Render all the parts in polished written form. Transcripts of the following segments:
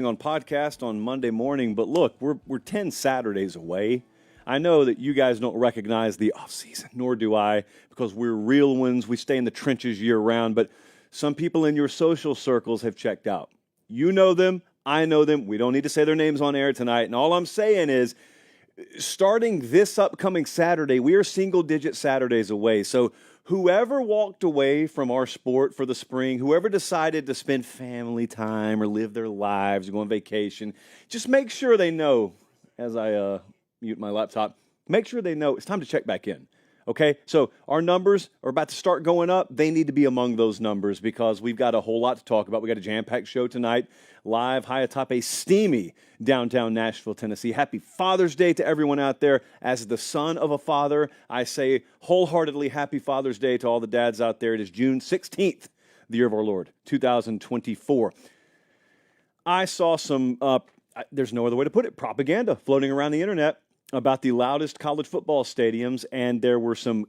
On podcast on Monday morning, but look, we're 10 Saturdays away. I know that you guys don't recognize the off season, nor do I, because we're real ones. We stay in the trenches year round, but some people in your social circles have checked out. You know them, I know them. We don't need to say their names on air tonight. And all I'm saying is, starting this upcoming Saturday, we are single-digit Saturdays away. So whoever walked away from our sport for the spring, whoever decided to spend family time or live their lives or go on vacation, just make sure they know, as I mute my laptop, make sure they know it's time to check back in. Okay, so our numbers are about to start going up. They need to be among those numbers because we've got a whole lot to talk about. We got a jam-packed show tonight, live high atop a steamy downtown Nashville, Tennessee. Happy Father's Day to everyone out there. As the son of a father, I say wholeheartedly happy Father's Day to all the dads out there. It is June 16th, the year of our Lord, 2024. I saw some, there's no other way to put it, propaganda floating around the internet about the loudest college football stadiums, and there were some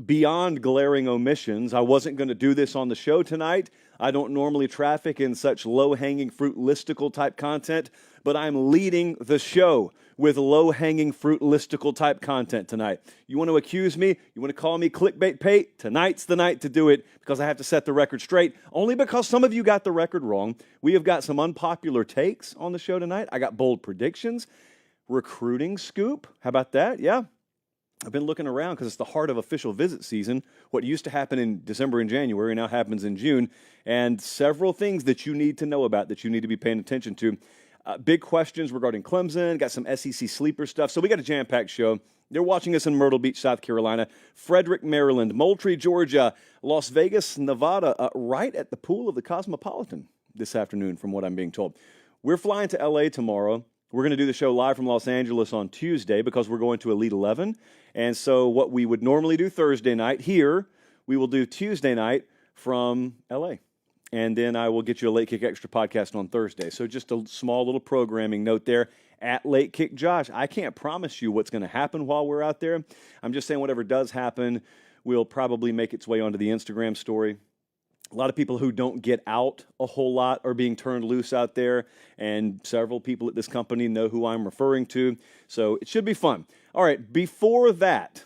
beyond glaring omissions. I wasn't going to do this on the show tonight. I don't normally traffic in such low-hanging fruit listicle type content, but I'm leading the show with low-hanging fruit listicle type content tonight. You want to accuse me? You want to call me clickbait Pate? Tonight's the night to do it because I have to set the record straight, only because some of you got the record wrong. We have got some unpopular takes on the show tonight. I got bold predictions. Recruiting scoop. How about that? Yeah. I've been looking around because it's the heart of official visit season. What used to happen in December and January now happens in June. And several things that you need to know about, that you need to be paying attention to. Big questions regarding Clemson. Got some SEC sleeper stuff. So we got a jam-packed show. They're watching us in Myrtle Beach, South Carolina, Frederick, Maryland, Moultrie, Georgia, Las Vegas, Nevada, right at the pool of the Cosmopolitan this afternoon, from what I'm being told. We're flying to L.A. tomorrow. We're going to do the show live from Los Angeles on Tuesday because we're going to Elite 11. And so what we would normally do Thursday night here, we will do Tuesday night from L.A. And then I will get you a Late Kick Extra podcast on Thursday. So just a small little programming note there at Late Kick Josh. I can't promise you what's going to happen while we're out there. I'm just saying whatever does happen will probably make its way onto the Instagram story. A lot of people who don't get out a whole lot are being turned loose out there, and several people at this company know who I'm referring to, so it should be fun. All right, before that,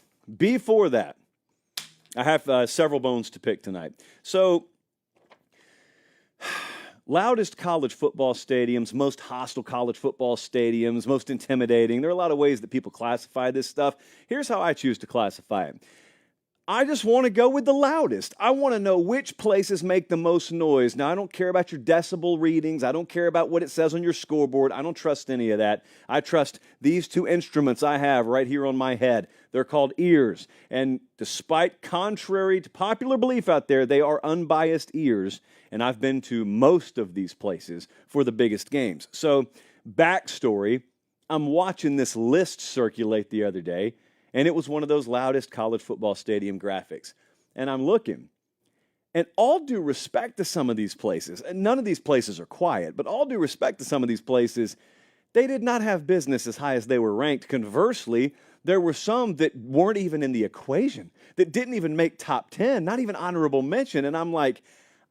I have several bones to pick tonight. So, loudest college football stadiums, most hostile college football stadiums, most intimidating. There are a lot of ways that people classify this stuff. Here's how I choose to classify it. I just want to go with the loudest. I want to know which places make the most noise. Now, I don't care about your decibel readings. I don't care about what it says on your scoreboard. I don't trust any of that. I trust these two instruments I have right here on my head. They're called ears. And despite contrary to popular belief out there, they are unbiased ears. And I've been to most of these places for the biggest games. So, backstory, I'm watching this list circulate the other day, and it was one of those loudest college football stadium graphics. And I'm looking. And all due respect to some of these places, and none of these places are quiet, but all due respect to some of these places, they did not have business as high as they were ranked. Conversely, there were some that weren't even in the equation, that didn't even make top 10, not even honorable mention. And I'm like,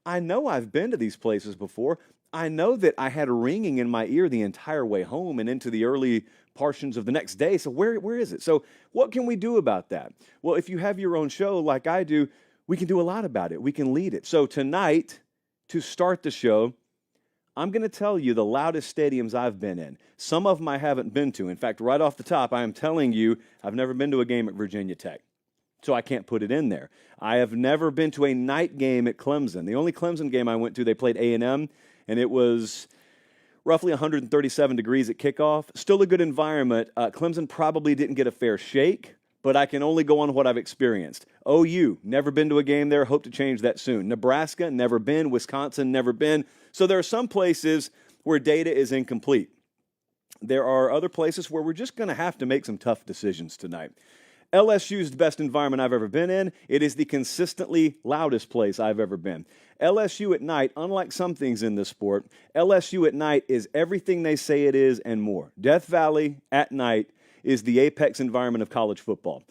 I know I've been to these places before. I know that I had ringing in my ear the entire way home and into the early portions of the next day. So where is it? So what can we do about that? Well, if you have your own show like I do, we can do a lot about it. We can lead it. So tonight, to start the show, I'm going to tell you the loudest stadiums I've been in. Some of them I haven't been to. In fact, right off the top, I am telling you I've never been to a game at Virginia Tech, so I can't put it in there. I have never been to a night game at Clemson. The only Clemson game I went to, they played A&M, and it was roughly 137 degrees at kickoff. Still a good environment. Clemson probably didn't get a fair shake, but I can only go on what I've experienced. OU, never been to a game there. Hope to change that soon. Nebraska, never been. Wisconsin, never been. So there are some places where data is incomplete. There are other places where we're just going to have to make some tough decisions tonight. LSU is the best environment I've ever been in. It is the consistently loudest place I've ever been. LSU at night, unlike some things in this sport, LSU at night is everything they say it is and more. Death Valley at night is the apex environment of college football.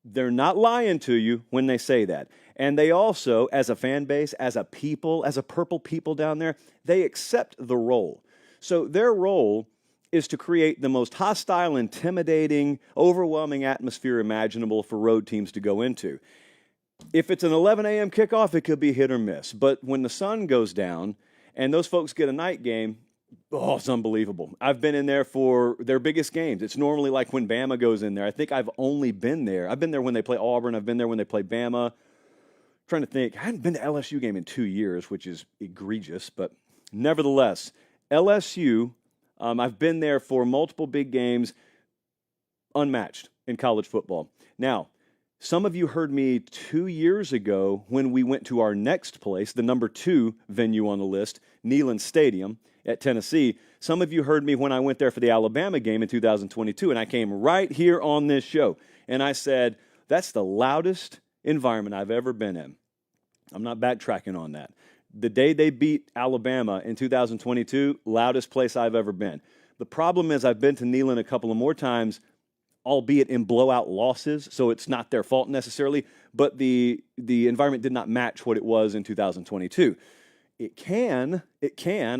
They're not lying to you when they say that. And they also, as a fan base, as a people, as a purple people down there, they accept the role. So their role is to create the most hostile, intimidating, overwhelming atmosphere imaginable for road teams to go into. If it's an 11 a.m. kickoff, it could be hit or miss. But when the sun goes down and those folks get a night game, oh, it's unbelievable. I've been in there for their biggest games. It's normally like when Bama goes in there. I think I've only been there. I've been there when they play Auburn. I've been there when they play Bama. I'm trying to think. I hadn't been to LSU game in 2 years, which is egregious. But nevertheless, LSU, I've been there for multiple big games, unmatched in college football. Now, some of you heard me 2 years ago when we went to our next place, the number 2 venue on the list, Neyland Stadium at Tennessee. Some of you heard me when I went there for the Alabama game in 2022, and I came right here on this show, and I said, that's the loudest environment I've ever been in. I'm not backtracking on that. The day they beat Alabama in 2022, loudest place I've ever been. The problem is I've been to Neyland a couple of more times, albeit in blowout losses, so it's not their fault necessarily, but the environment did not match what it was in 2022. It can.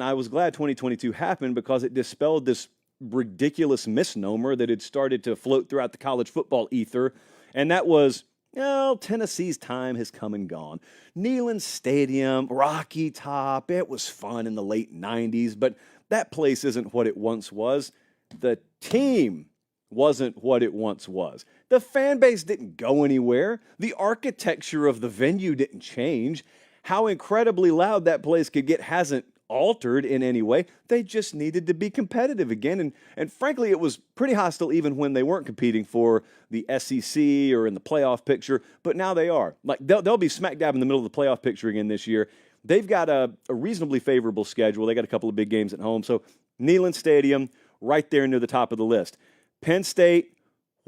I was glad 2022 happened because it dispelled this ridiculous misnomer that had started to float throughout the college football ether, and that was, well, Tennessee's time has come and gone. Neyland Stadium, Rocky Top, it was fun in the late 90s, but that place isn't what it once was. The team wasn't what it once was. The fan base didn't go anywhere. The architecture of the venue didn't change. How incredibly loud that place could get hasn't altered in any way. They just needed to be competitive again. And frankly, it was pretty hostile even when they weren't competing for the SEC or in the playoff picture, but now they are. Like they'll be smack dab in the middle of the playoff picture again this year. They've got a reasonably favorable schedule. They got a couple of big games at home. So Neyland Stadium, right there near the top of the list. Penn State,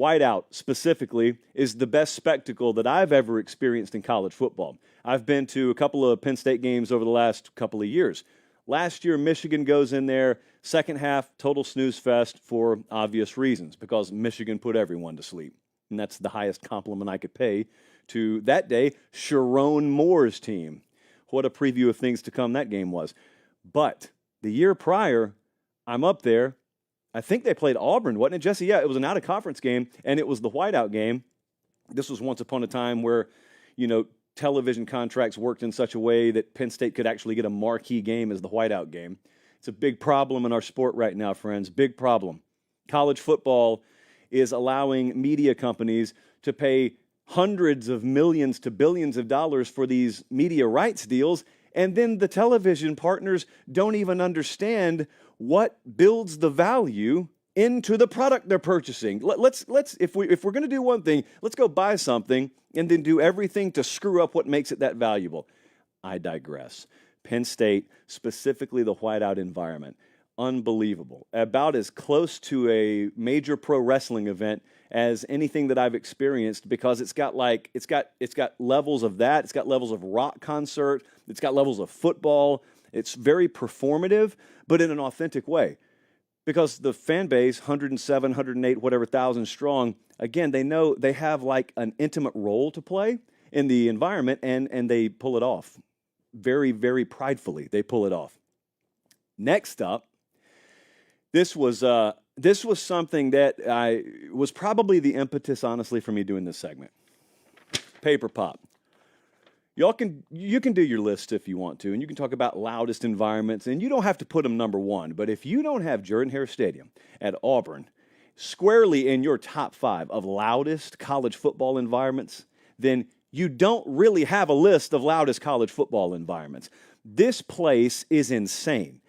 whiteout specifically, is the best spectacle that I've ever experienced in college football. I've been to a couple of Penn State games over the last couple of years. Last year, Michigan goes in there, second half, total snooze fest for obvious reasons, because Michigan put everyone to sleep. And that's the highest compliment I could pay to that day, Sharon Moore's team. What a preview of things to come that game was. But the year prior, I'm up there. I think they played Auburn, wasn't it, Jesse? Yeah, it was an out-of-conference game, and it was the whiteout game. This was once upon a time where, television contracts worked in such a way that Penn State could actually get a marquee game as the whiteout game. It's a big problem in our sport right now, friends, big problem. College football is allowing media companies to pay hundreds of millions to billions of dollars for these media rights deals, and then the television partners don't even understand what builds the value into the product they're purchasing. Let's if we're going to do one thing, let's go buy something and then do everything to screw up what makes it that valuable. I digress. Penn State, specifically the whiteout environment, unbelievable. About as close to a major pro wrestling event as anything that I've experienced, because it's got levels of that, it's got levels of rock concert, it's got levels of football. It's very performative, but in an authentic way. Because the fan base, 107, 108, whatever thousand strong, again, they know they have like an intimate role to play in the environment, and they pull it off. Very, very pridefully, they pull it off. Next up, this was something that was probably the impetus, honestly, for me doing this segment. Paper Pop. You can do your list if you want to, and you can talk about loudest environments, and you don't have to put them number one. But if you don't have Jordan-Hare Stadium at Auburn squarely in your top 5 of loudest college football environments, then you don't really have a list of loudest college football environments. This place is insane.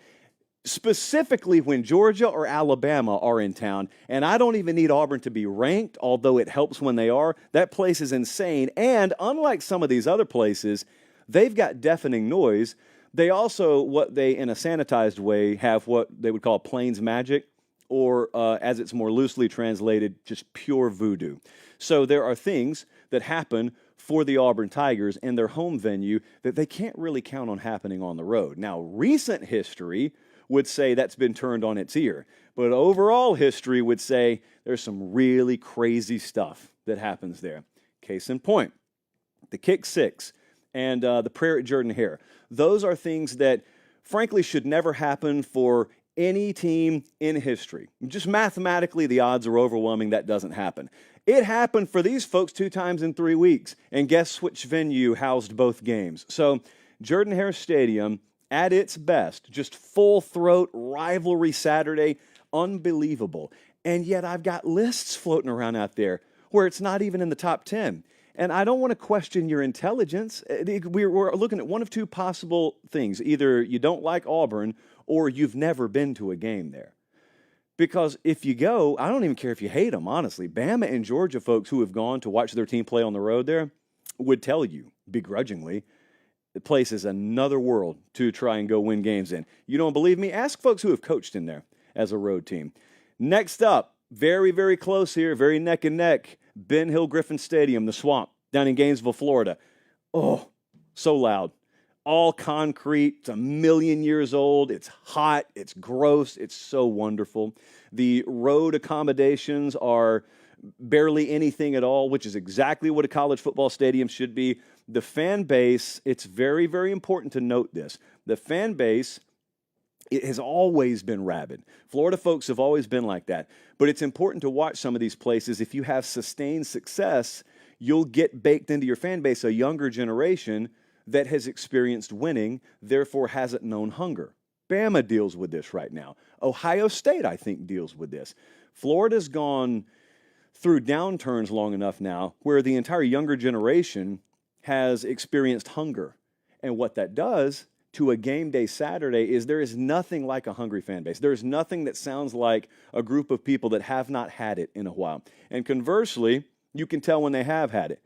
Specifically when Georgia or Alabama are in town, and I don't even need Auburn to be ranked, although it helps when they are. That place is insane, and unlike some of these other places, they've got deafening noise. They also, in a sanitized way, have what they would call Plains Magic, or as it's more loosely translated, just pure voodoo. So there are things that happen for the Auburn Tigers in their home venue that they can't really count on happening on the road. Now, recent history would say that's been turned on its ear. But overall history would say there's some really crazy stuff that happens there. Case in point, the kick six and the prayer at Jordan-Hare. Those are things that, frankly, should never happen for any team in history. Just mathematically, the odds are overwhelming that doesn't happen. It happened for these folks 2 times in 3 weeks. And guess which venue housed both games? So Jordan-Hare Stadium, at its best, just full-throat rivalry Saturday, unbelievable. And yet I've got lists floating around out there where it's not even in the top 10. And I don't want to question your intelligence. We're looking at one of 2 possible things. Either you don't like Auburn or you've never been to a game there. Because if you go, I don't even care if you hate them, honestly. Bama and Georgia folks who have gone to watch their team play on the road there would tell you, begrudgingly, the place is another world to try and go win games in. You don't believe me? Ask folks who have coached in there as a road team. Next up, very, very close here, very neck and neck, Ben Hill Griffin Stadium, the Swamp, down in Gainesville, Florida. Oh, so loud. All concrete. It's 1,000,000 years old. It's hot. It's gross. It's so wonderful. The road accommodations are barely anything at all, which is exactly what a college football stadium should be. The fan base, it's very, very important to note this. The fan base, it has always been rabid. Florida folks have always been like that. But it's important to watch some of these places. If you have sustained success, you'll get baked into your fan base a younger generation that has experienced winning, therefore hasn't known hunger. Bama deals with this right now. Ohio State, I think, deals with this. Florida's gone through downturns long enough now where the entire younger generation has experienced hunger. And what that does to a game day Saturday is there is nothing like a hungry fan base. There is nothing that sounds like a group of people that have not had it in a while. And conversely, you can tell when they have had it.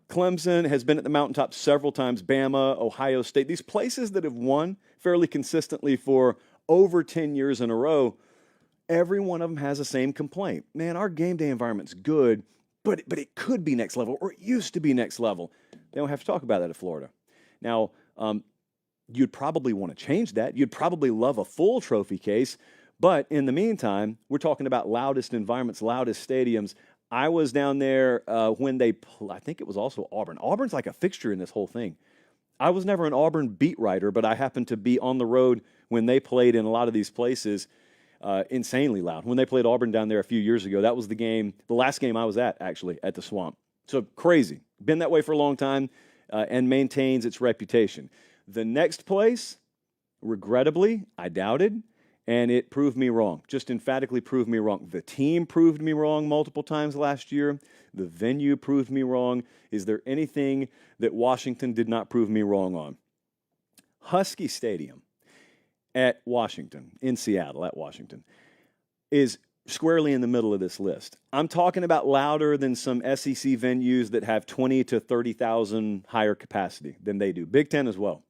Clemson has been at the mountaintop several times, Bama, Ohio State, these places that have won fairly consistently for over 10 years in a row, every one of them has the same complaint. Man, our game day environment's good, but it could be next level, or it used to be next level. They don't have to talk about that at Florida. Now, you'd probably want to change that. You'd probably love a full trophy case, but in the meantime, we're talking about loudest environments, loudest stadiums. I was down there when I think it was also Auburn. Auburn's like a fixture in this whole thing. I was never an Auburn beat writer, but I happened to be on the road when they played in a lot of these places, insanely loud. When they played Auburn down there a few years ago, that was the last game I was at, actually, at the Swamp. So crazy. Been that way for a long time and maintains its reputation. The next place, regrettably, I doubted. And it proved me wrong, just emphatically proved me wrong. The team proved me wrong multiple times last year. The venue proved me wrong. Is there anything that Washington did not prove me wrong on? Husky Stadium at Washington, in Seattle at Washington, is squarely in the middle of this list. I'm talking about louder than some SEC venues that have 20 to 30,000 higher capacity than they do. Big Ten as well.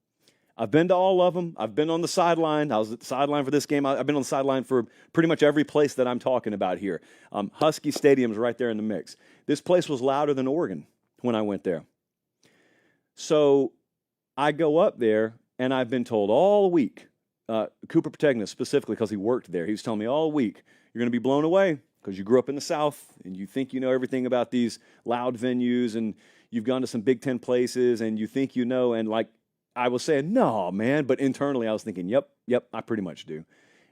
I've been to all of them. I've been on the sideline. I was at the sideline for this game. I've been on the sideline for pretty much every place that I'm talking about here. Husky Stadium's right there in the mix. This place was louder than Oregon when I went there. So I go up there, and I've been told all week, Cooper Protegna specifically because he worked there, he was telling me all week, you're going to be blown away because you grew up in the South, and you think you know everything about these loud venues, and you've gone to some Big Ten places, and you think you know, and like, I was saying, no, man, but internally I was thinking, yep, I pretty much do.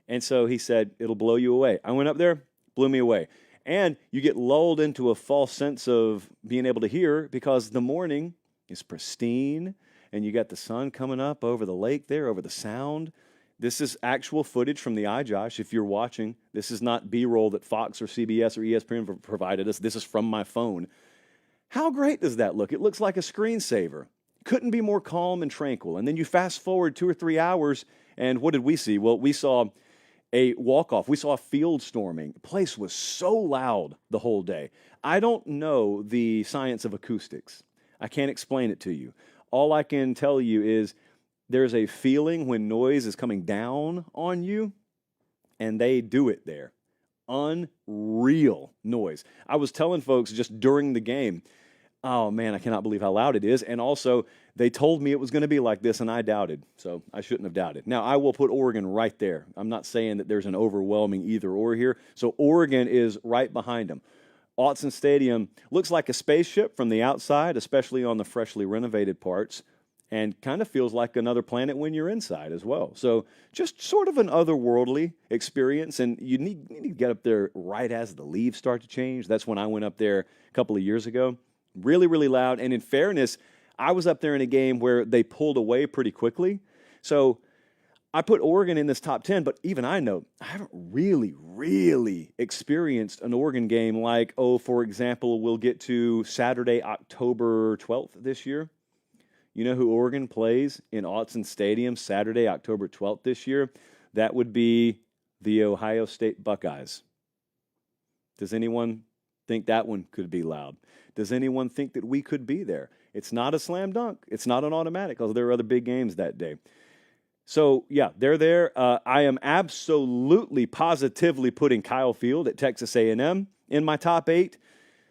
And so he said, it'll blow you away. I went up there, blew me away. And you get lulled into a false sense of being able to hear because the morning is pristine and you got the sun coming up over the lake there, over the sound. This is actual footage from the iJosh. If you're watching, this is not B-roll that Fox or CBS or ESPN provided us. This is from my phone. How great does that look? It looks like a screensaver. Couldn't be more calm and tranquil. And then you fast forward 2 or 3 hours, and what did we see? Well, we saw a walk-off. We saw a field storming. The place was so loud the whole day. I don't know the science of acoustics. I can't explain it to you. All I can tell you is there's a feeling when noise is coming down on you, and they do it there. Unreal noise. I was telling folks just during the game, oh, man, I cannot believe how loud it is. And also, they told me it was going to be like this, and I doubted. So I shouldn't have doubted. Now, I will put Oregon right there. I'm not saying that there's an overwhelming either-or here. So Oregon is right behind them. Autzen Stadium looks like a spaceship from the outside, especially on the freshly renovated parts. and kind of feels like another planet when you're inside as well. So just sort of an otherworldly experience, and you need to get up there right as the leaves start to change. That's when I went up there a couple of years ago. Really, really loud, and in fairness, I was up there in a game where they pulled away pretty quickly. So I put Oregon in this top 10, but even I know I haven't really experienced an Oregon game like, for example, we'll get to Saturday, October 12th this year. You know who Oregon plays in Autzen Stadium Saturday, October 12th this year? That would be the Ohio State Buckeyes. Does anyone think that one could be loud? Does anyone think that we could be there? It's not a slam dunk. It's not an automatic, although there are other big games that day. So, yeah, they're there. I am absolutely, positively putting Kyle Field at Texas A&M in my top 8.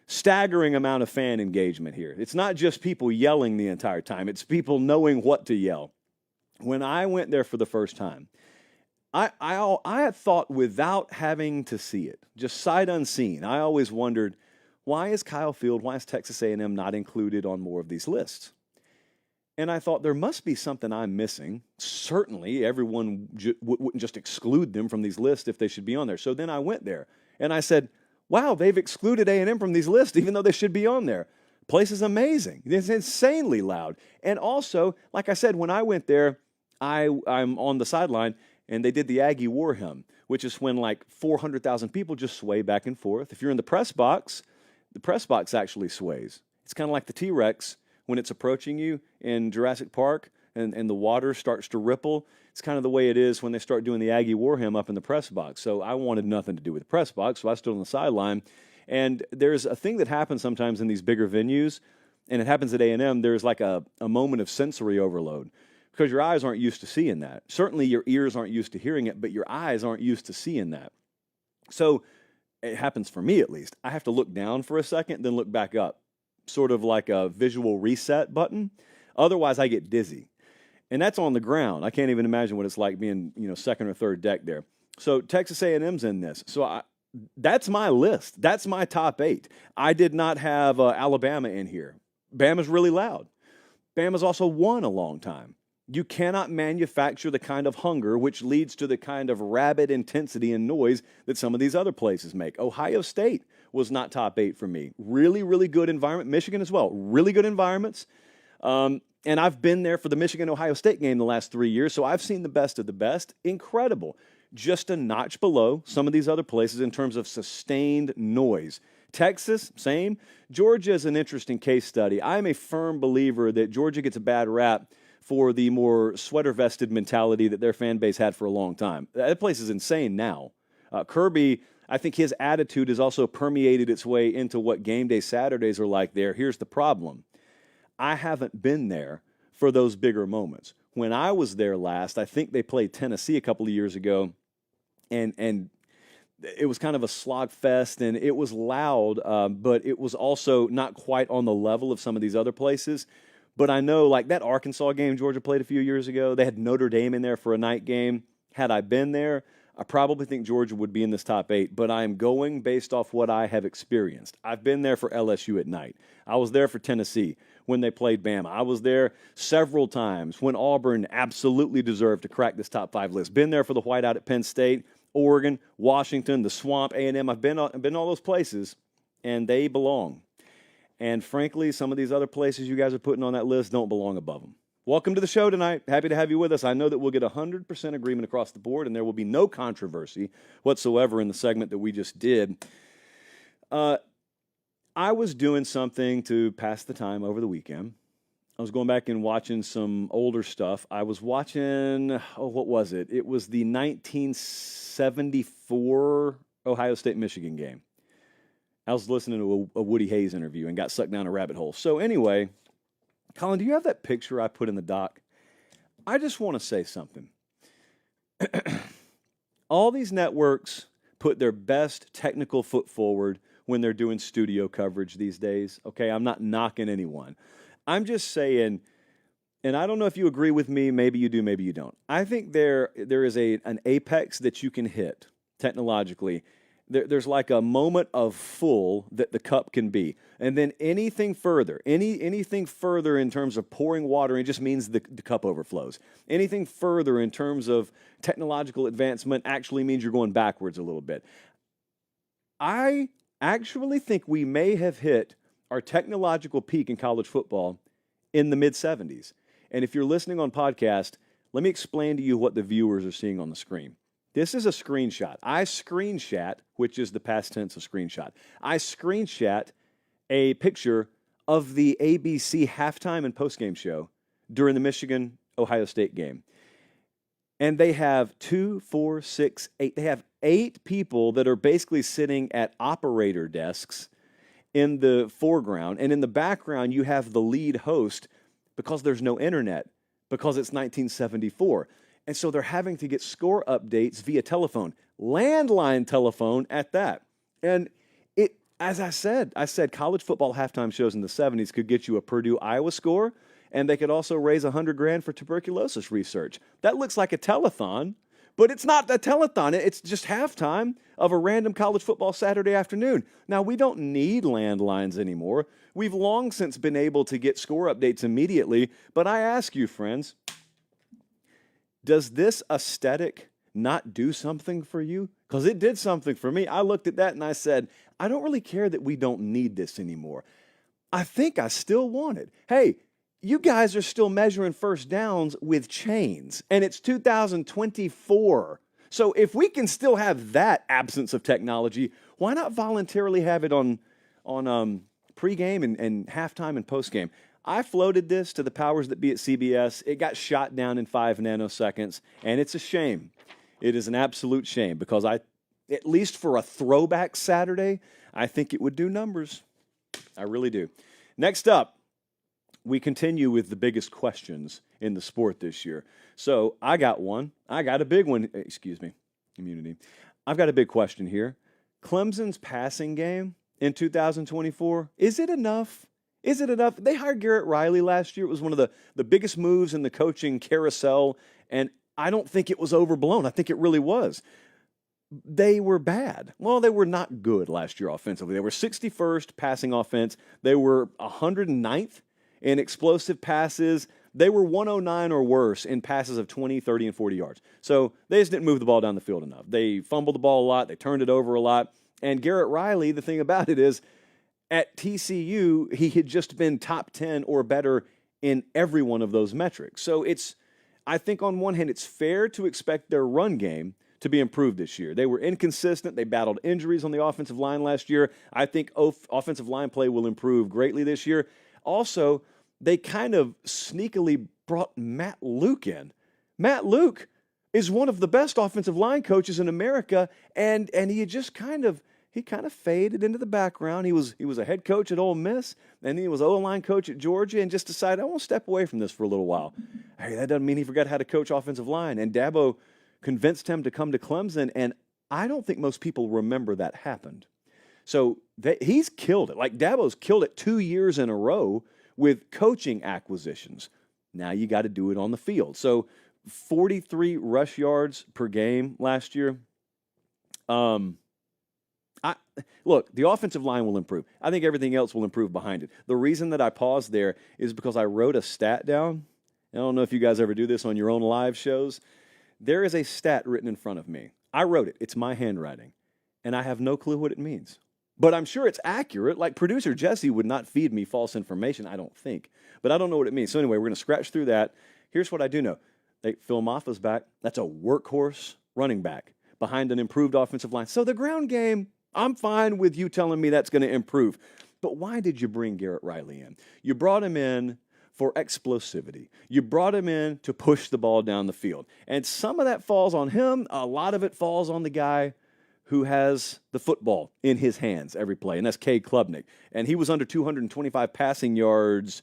Staggering amount of fan engagement here. It's not just people yelling the entire time. It's people knowing what to yell. When I went there for the first time, I had thought without having to see it, just sight unseen, I always wondered, why is Kyle Field, why is Texas A&M not included on more of these lists? And I thought there must be something I'm missing. Certainly, everyone wouldn't just exclude them from these lists if they should be on there. So then I went there, and I said, wow, they've excluded A&M from these lists, even though they should be on there. Place is amazing. It's insanely loud. And also, like I said, when I went there, I'm on the sideline, and they did the Aggie War Hymn, which is when like 400,000 people just sway back and forth. If you're in the press box actually sways. It's kind of like the T-Rex when it's approaching you in Jurassic Park, and the water starts to ripple. It's kind of the way it is when they start doing the Aggie War Hymn up in the press box. So I wanted nothing to do with the press box, so I stood on the sideline. And there's a thing that happens sometimes in these bigger venues, and it happens at A&M. There's like a moment of sensory overload because your eyes aren't used to seeing that. Certainly your ears aren't used to hearing it, but your eyes aren't used to seeing that. So it happens for me at least. I have to look down for a second, then look back up, sort of like a visual reset button. Otherwise, I get dizzy. And that's on the ground. I can't even imagine what it's like being, second or third deck there. So Texas A&M's in this. So that's my list. That's my top 8. I did not have Alabama in here. Bama's really loud. Bama's also won a long time. You cannot manufacture the kind of hunger which leads to the kind of rabid intensity and noise that some of these other places make. Ohio State was not top 8 for me. Really, really good environment. Michigan as well. Really good environments. And I've been there for the Michigan-Ohio State game the last 3 years, so I've seen the best of the best. Incredible. Just a notch below some of these other places in terms of sustained noise. Texas, same. Georgia is an interesting case study. I'm a firm believer that Georgia gets a bad rap for the more sweater-vested mentality that their fan base had for a long time. That place is insane now. Kirby, I think his attitude has also permeated its way into what game day Saturdays are like there. Here's the problem. I haven't been there for those bigger moments. When I was there last, I think they played Tennessee a couple of years ago, and it was kind of a slog fest, and it was loud, but it was also not quite on the level of some of these other places. But I know, like that Arkansas game Georgia played a few years ago, they had Notre Dame in there for a night game. Had I been there, I probably think Georgia would be in this top 8, but I'm going based off what I have experienced. I've been there for LSU at night. I was there for Tennessee when they played Bama. I was there several times when Auburn absolutely deserved to crack this top 5 list. Been there for the whiteout at Penn State, Oregon, Washington, the Swamp, A&M. I've been all those places, and they belong. And frankly, some of these other places you guys are putting on that list don't belong above them. Welcome to the show tonight. Happy to have you with us. I know that we'll get 100% agreement across the board, and there will be no controversy whatsoever in the segment that we just did. I was doing something to pass the time over the weekend. I was going back and watching some older stuff. I was watching, what was it? It was the 1974 Ohio State-Michigan game. I was listening to a Woody Hayes interview and got sucked down a rabbit hole. So anyway, Colin, do you have that picture I put in the doc? I just want to say something. All these networks put their best technical foot forward when they're doing studio coverage these days. Okay, I'm not knocking anyone. I'm just saying, and I don't know if you agree with me, maybe you do, maybe you don't. I think there is an apex that you can hit technologically There's like a moment of full that the cup can be. And then anything further, anything further in terms of pouring water, it just means the cup overflows. Anything further in terms of technological advancement actually means you're going backwards a little bit. I actually think we may have hit our technological peak in college football in the mid-'70s. And if you're listening on podcast, let me explain to you what the viewers are seeing on the screen. This is a screenshot. I screenshot, which is the past tense of screenshot. I screenshot a picture of the ABC halftime and postgame show during the Michigan-Ohio State game. And they have 2, 4, 6, 8. They have 8 people that are basically sitting at operator desks in the foreground. And in the background, you have the lead host because there's no internet, because it's 1974. And so they're having to get score updates via telephone, landline telephone at that. And it, as I said college football halftime shows in the 70s could get you a Purdue-Iowa score, and they could also raise $100,000 for tuberculosis research. That looks like a telethon, but it's not a telethon. It's just halftime of a random college football Saturday afternoon. Now, we don't need landlines anymore. We've long since been able to get score updates immediately, but I ask you, friends, does this aesthetic not do something for you? Because it did something for me. I looked at that and I said, I don't really care that we don't need this anymore. I think I still want it. Hey, you guys are still measuring first downs with chains, and it's 2024. So if we can still have that absence of technology, why not voluntarily have it on pregame and halftime and postgame? I floated this to the powers that be at CBS. It got shot down in 5 nanoseconds, and it's a shame. It is an absolute shame because at least for a throwback Saturday, I think it would do numbers. I really do. Next up, we continue with the biggest questions in the sport this year. So I got one. I got a big one. Excuse me, immunity. I've got a big question here. Clemson's passing game in 2024, is it enough? Is it enough? They hired Garrett Riley last year. It was one of the biggest moves in the coaching carousel, and I don't think it was overblown. I think it really was. They were bad. Well, they were not good last year offensively. They were 61st passing offense. They were 109th in explosive passes. They were 109 or worse in passes of 20, 30, and 40 yards. So they just didn't move the ball down the field enough. They fumbled the ball a lot. They turned it over a lot. And Garrett Riley, the thing about it is, at TCU, he had just been top 10 or better in every one of those metrics. So I think on one hand, it's fair to expect their run game to be improved this year. They were inconsistent. They battled injuries on the offensive line last year. I think offensive line play will improve greatly this year. Also, they kind of sneakily brought Matt Luke in. Matt Luke is one of the best offensive line coaches in America, and he just kind of faded into the background. He was a head coach at Ole Miss, and he was O-line coach at Georgia, and just decided, I want to step away from this for a little while. Hey, that doesn't mean he forgot how to coach offensive line. And Dabo convinced him to come to Clemson, and I don't think most people remember that happened. So he's killed it. Like Dabo's killed it 2 years in a row with coaching acquisitions. Now you got to do it on the field. So 43 rush yards per game last year. Look, the offensive line will improve. I think everything else will improve behind it. The reason that I paused there is because I wrote a stat down. I don't know if you guys ever do this on your own live shows. There is a stat written in front of me. I wrote it. It's my handwriting. And I have no clue what it means. But I'm sure it's accurate. Like producer Jesse would not feed me false information, I don't think. But I don't know what it means. So anyway, we're going to scratch through that. Here's what I do know. Phil Maffa's back. That's a workhorse running back behind an improved offensive line. So the ground game, I'm fine with you telling me that's going to improve. But why did you bring Garrett Riley in? You brought him in for explosivity. You brought him in to push the ball down the field. And some of that falls on him. A lot of it falls on the guy who has the football in his hands every play, and that's Cade Klubnik. And he was under 225 passing yards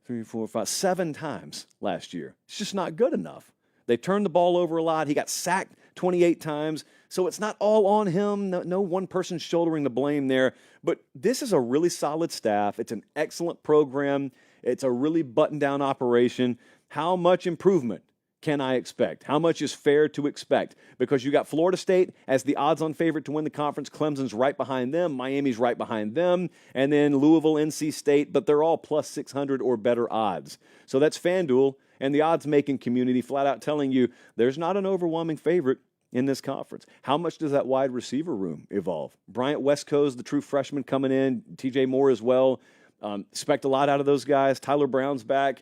7 times last year. It's just not good enough. They turned the ball over a lot. He got sacked 28 times. So it's not all on him. No one person shouldering the blame there. But this is a really solid staff. It's an excellent program. It's a really buttoned-down operation. How much improvement can I expect? How much is fair to expect? Because you got Florida State as the odds-on favorite to win the conference. Clemson's right behind them. Miami's right behind them. And then Louisville, NC State, but they're all plus 600 or better odds. So that's FanDuel and the odds-making community flat out telling you there's not an overwhelming favorite in this conference. How much does that wide receiver room evolve? Bryant Westco's the true freshman coming in. TJ Moore as well. Expect a lot out of those guys. Tyler Brown's back.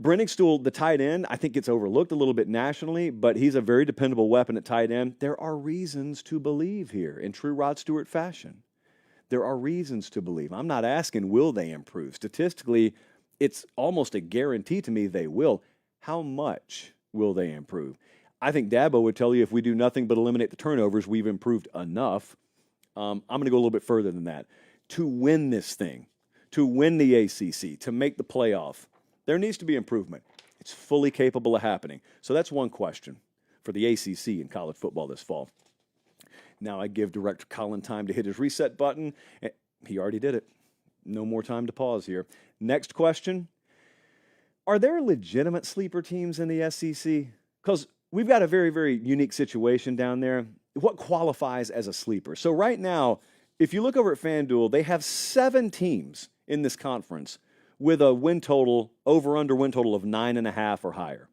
Brenningstool, the tight end, I think gets overlooked a little bit nationally, but he's a very dependable weapon at tight end. There are reasons to believe here in true Rod Stewart fashion. There are reasons to believe. I'm not asking, will they improve? Statistically, it's almost a guarantee to me they will. How much will they improve? I think Dabo would tell you if we do nothing but eliminate the turnovers, we've improved enough. I'm going to go a little bit further than that. To win this thing, to win the ACC, to make the playoff, there needs to be improvement. It's fully capable of happening. So that's one question for the ACC in college football this fall. Now I give Director Colin time to hit his reset button. He already did it. No more time to pause here. Next question. Are there legitimate sleeper teams in the SEC? Because we've got a very, very unique situation down there. What qualifies as a sleeper? So right now, if you look over at FanDuel, they have 7 teams in this conference with a win total, over-under win total of 9.5 or higher.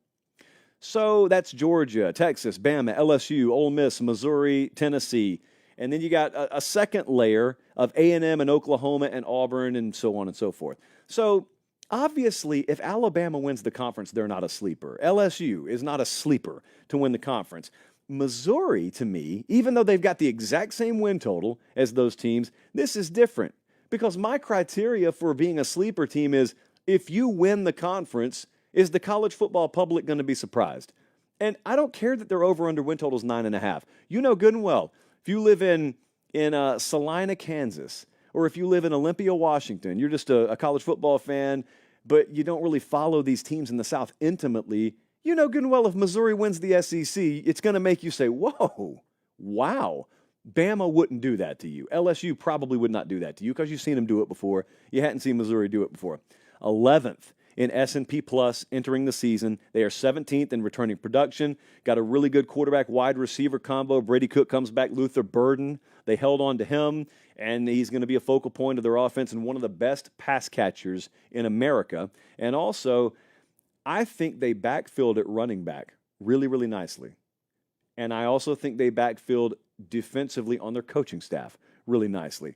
So that's Georgia, Texas, Bama, LSU, Ole Miss, Missouri, Tennessee. And then you got a second layer of A&M and Oklahoma and Auburn and so on and so forth. So obviously, if Alabama wins the conference, they're not a sleeper. LSU is not a sleeper to win the conference. Missouri, to me, even though they've got the exact same win total as those teams, this is different. Because my criteria for being a sleeper team is if you win the conference, is the college football public going to be surprised? And I don't care that their over-under win total is 9.5. You know good and well, if you live in Salina, Kansas, or if you live in Olympia, Washington, you're just a college football fan, but you don't really follow these teams in the South intimately, you know good and well if Missouri wins the SEC, it's going to make you say, whoa, wow. Bama wouldn't do that to you. LSU probably would not do that to you because you've seen them do it before. You hadn't seen Missouri do it before. 11th in S&P Plus entering the season. They are 17th in returning production. Got a really good quarterback wide receiver combo. Brady Cook comes back. Luther Burden. They held on to him, and he's going to be a focal point of their offense and one of the best pass catchers in America. And also, I think they backfilled at running back really, really nicely. And I also think they backfilled defensively on their coaching staff really nicely.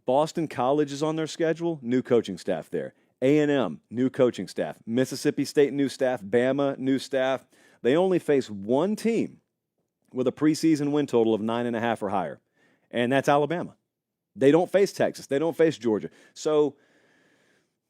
Boston College is on their schedule, new coaching staff there. A&M, new coaching staff. Mississippi State, new staff. Bama, new staff. They only face one team with a preseason win total of 9.5 or higher, and that's Alabama. They don't face Texas. They don't face Georgia. So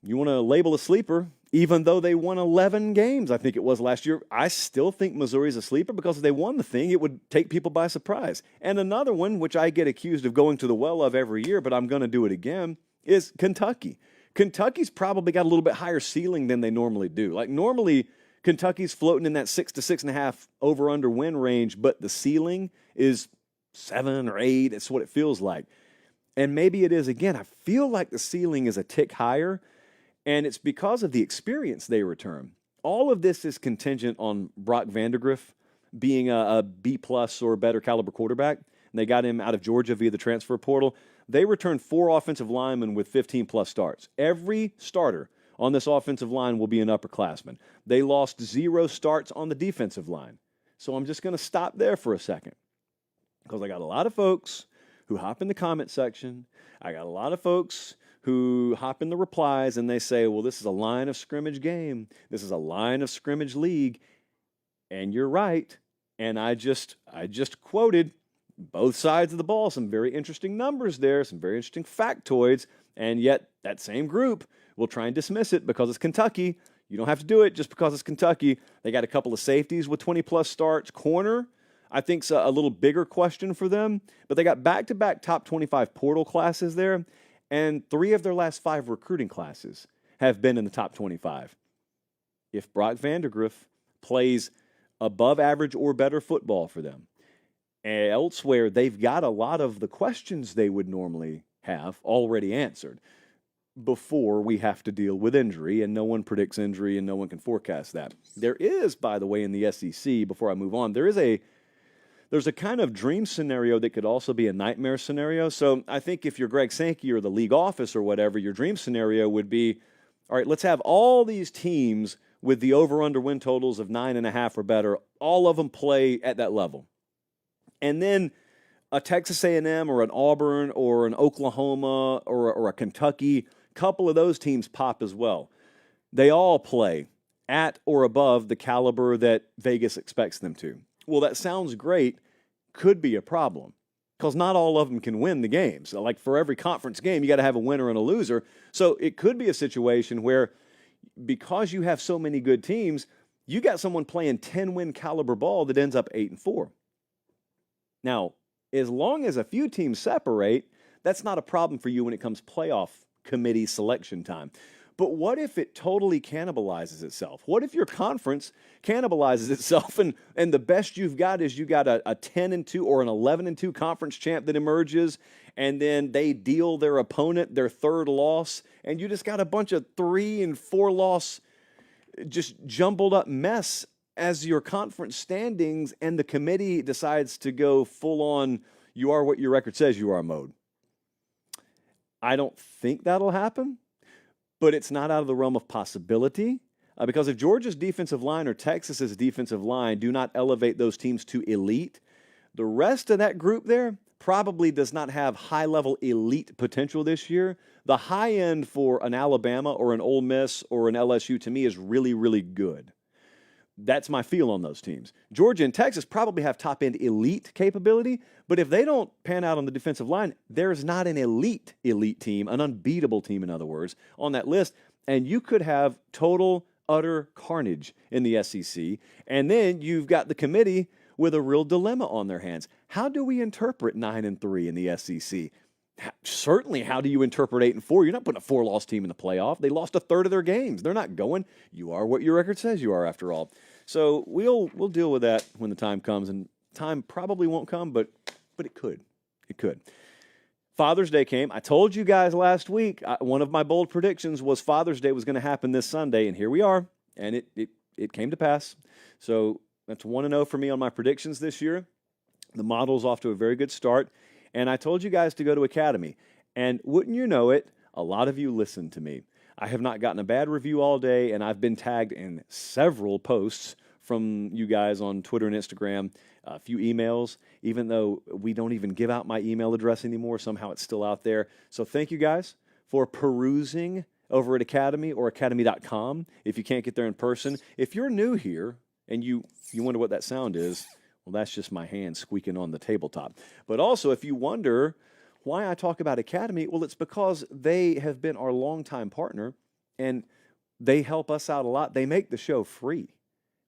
you want to label a sleeper, even though they won 11 games, I think it was last year. I still think Missouri's a sleeper because if they won the thing, it would take people by surprise. And another one, which I get accused of going to the well of every year, but I'm going to do it again, is Kentucky. Kentucky's probably got a little bit higher ceiling than they normally do. Like normally, Kentucky's floating in that 6 to 6.5 over-under win range, but the ceiling is 7 or 8. It's what it feels like. And maybe it is again. I feel like the ceiling is a tick higher. And it's because of the experience they return. All of this is contingent on Brock Vandagriff being a B-plus or better caliber quarterback. And they got him out of Georgia via the transfer portal. They returned 4 offensive linemen with 15-plus starts. Every starter on this offensive line will be an upperclassman. They lost 0 starts on the defensive line. So I'm just going to stop there for a second because I got a lot of folks who hop in the comment section. I got a lot of folks who hop in the replies and they say, well, this is a line of scrimmage game. This is a line of scrimmage league. And you're right. And I just quoted both sides of the ball, some very interesting numbers there, some very interesting factoids. And yet that same group will try and dismiss it because it's Kentucky. You don't have to do it just because it's Kentucky. They got a couple of safeties with 20-plus starts. Corner, I think, is a little bigger question for them. But they got back-to-back top 25 portal classes there. And 3 of their last 5 recruiting classes have been in the top 25. If Brock Vandagriff plays above average or better football for them, elsewhere they've got a lot of the questions they would normally have already answered. before we have to deal with injury, and no one predicts injury and no one can forecast that. There is, by the way, in the SEC, before I move on, there's a kind of dream scenario that could also be a nightmare scenario. So I think if you're Greg Sankey or the league office or whatever, your dream scenario would be, all right, let's have all these teams with the over-under win totals of 9.5 or better, all of them play at that level. And then a Texas A&M or an Auburn or an Oklahoma or a Kentucky, couple of those teams pop as well. They all play at or above the caliber that Vegas expects them to. Well, that sounds great, could be a problem, because not all of them can win the games. So like for every conference game, you got to have a winner and a loser. So it could be a situation where because you have so many good teams, you got someone playing 10-win caliber ball that ends up 8-4. Now, as long as a few teams separate, that's not a problem for you when it comes playoff committee selection time. But what if it totally cannibalizes itself? What if your conference cannibalizes itself and the best you've got is you got a 10-2 or an 11-2 conference champ that emerges, and then they deal their opponent their third loss, and you just got a bunch of 3 and 4 loss just jumbled up mess as your conference standings, and the committee decides to go full on you are what your record says you are mode. I don't think that'll happen, but it's not out of the realm of possibility, because if Georgia's defensive line or Texas's defensive line do not elevate those teams to elite, the rest of that group there probably does not have high-level elite potential this year. The high end for an Alabama or an Ole Miss or an LSU to me is really, really good. That's my feel on those teams. Georgia and Texas probably have top-end elite capability, but if they don't pan out on the defensive line, there's not an elite team, an unbeatable team, in other words, on that list, and you could have total, utter carnage in the SEC, and then you've got the committee with a real dilemma on their hands. How do we interpret 9-3 in the SEC? Certainly, how do you interpret 8-4? You're not putting a 4-loss team in the playoff. They lost a third of their games. They're not going. You are what your record says you are, after all. So we'll deal with that when the time comes, and time probably won't come, but it could. It could. Father's Day came. I told you guys last week, one of my bold predictions was Father's Day was going to happen this Sunday, and here we are, and it came to pass. So that's 1-0 for me on my predictions this year. The model's off to a very good start. And I told you guys to go to Academy. And wouldn't you know it, a lot of you listened to me. I have not gotten a bad review all day, and I've been tagged in several posts from you guys on Twitter and Instagram, a few emails, even though we don't even give out my email address anymore. Somehow it's still out there. So thank you guys for perusing over at Academy or academy.com if you can't get there in person. If you're new here and you wonder what that sound is, well, that's just my hand squeaking on the tabletop. But also, if you wonder why I talk about Academy, well, it's because they have been our longtime partner, and they help us out a lot. They make the show free.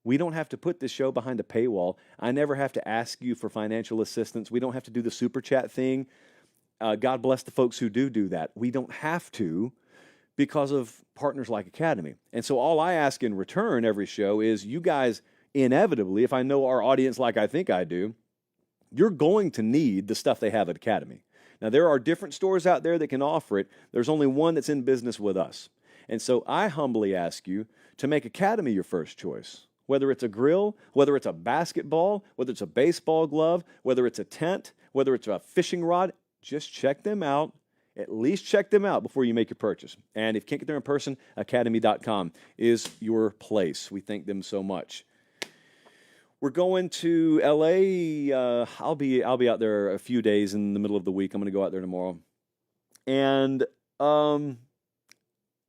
We don't have to put this show behind a paywall. I never have to ask you for financial assistance. We don't have to do the super chat thing. God bless the folks who do that. We don't have to because of partners like Academy. And so all I ask in return every show is you guys inevitably, if I know our audience like I think I do, you're going to need the stuff they have at Academy. Now, there are different stores out there that can offer it. There's only one that's in business with us. And so I humbly ask you to make Academy your first choice. Whether it's a grill, whether it's a basketball, whether it's a baseball glove, whether it's a tent, whether it's a fishing rod, just check them out. At least check them out before you make your purchase. And if you can't get there in person, academy.com is your place. We thank them so much. We're going to LA. I'll be out there a few days in the middle of the week. I'm going to go out there tomorrow. And I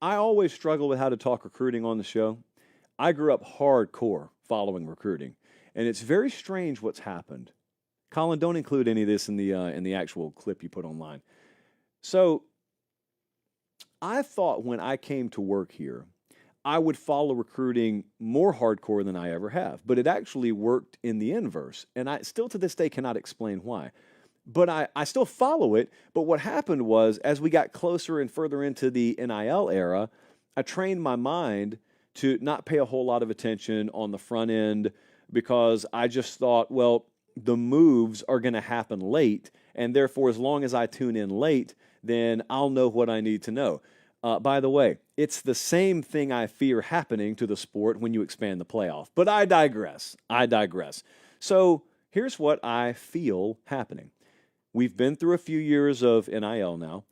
always struggle with how to talk recruiting on the show. I grew up hardcore following recruiting, and it's very strange what's happened. Colin, don't include any of this in the actual clip you put online. So I thought when I came to work here, I would follow recruiting more hardcore than I ever have. But it actually worked in the inverse. And I still to this day cannot explain why. But I still follow it. But what happened was, as we got closer and further into the NIL era, I trained my mind to not pay a whole lot of attention on the front end because I just thought, well, the moves are going to happen late. And therefore, as long as I tune in late, then I'll know what I need to know. By the way, it's the same thing I fear happening to the sport when you expand the playoff. But I digress. So here's what I feel happening. We've been through a few years of NIL now,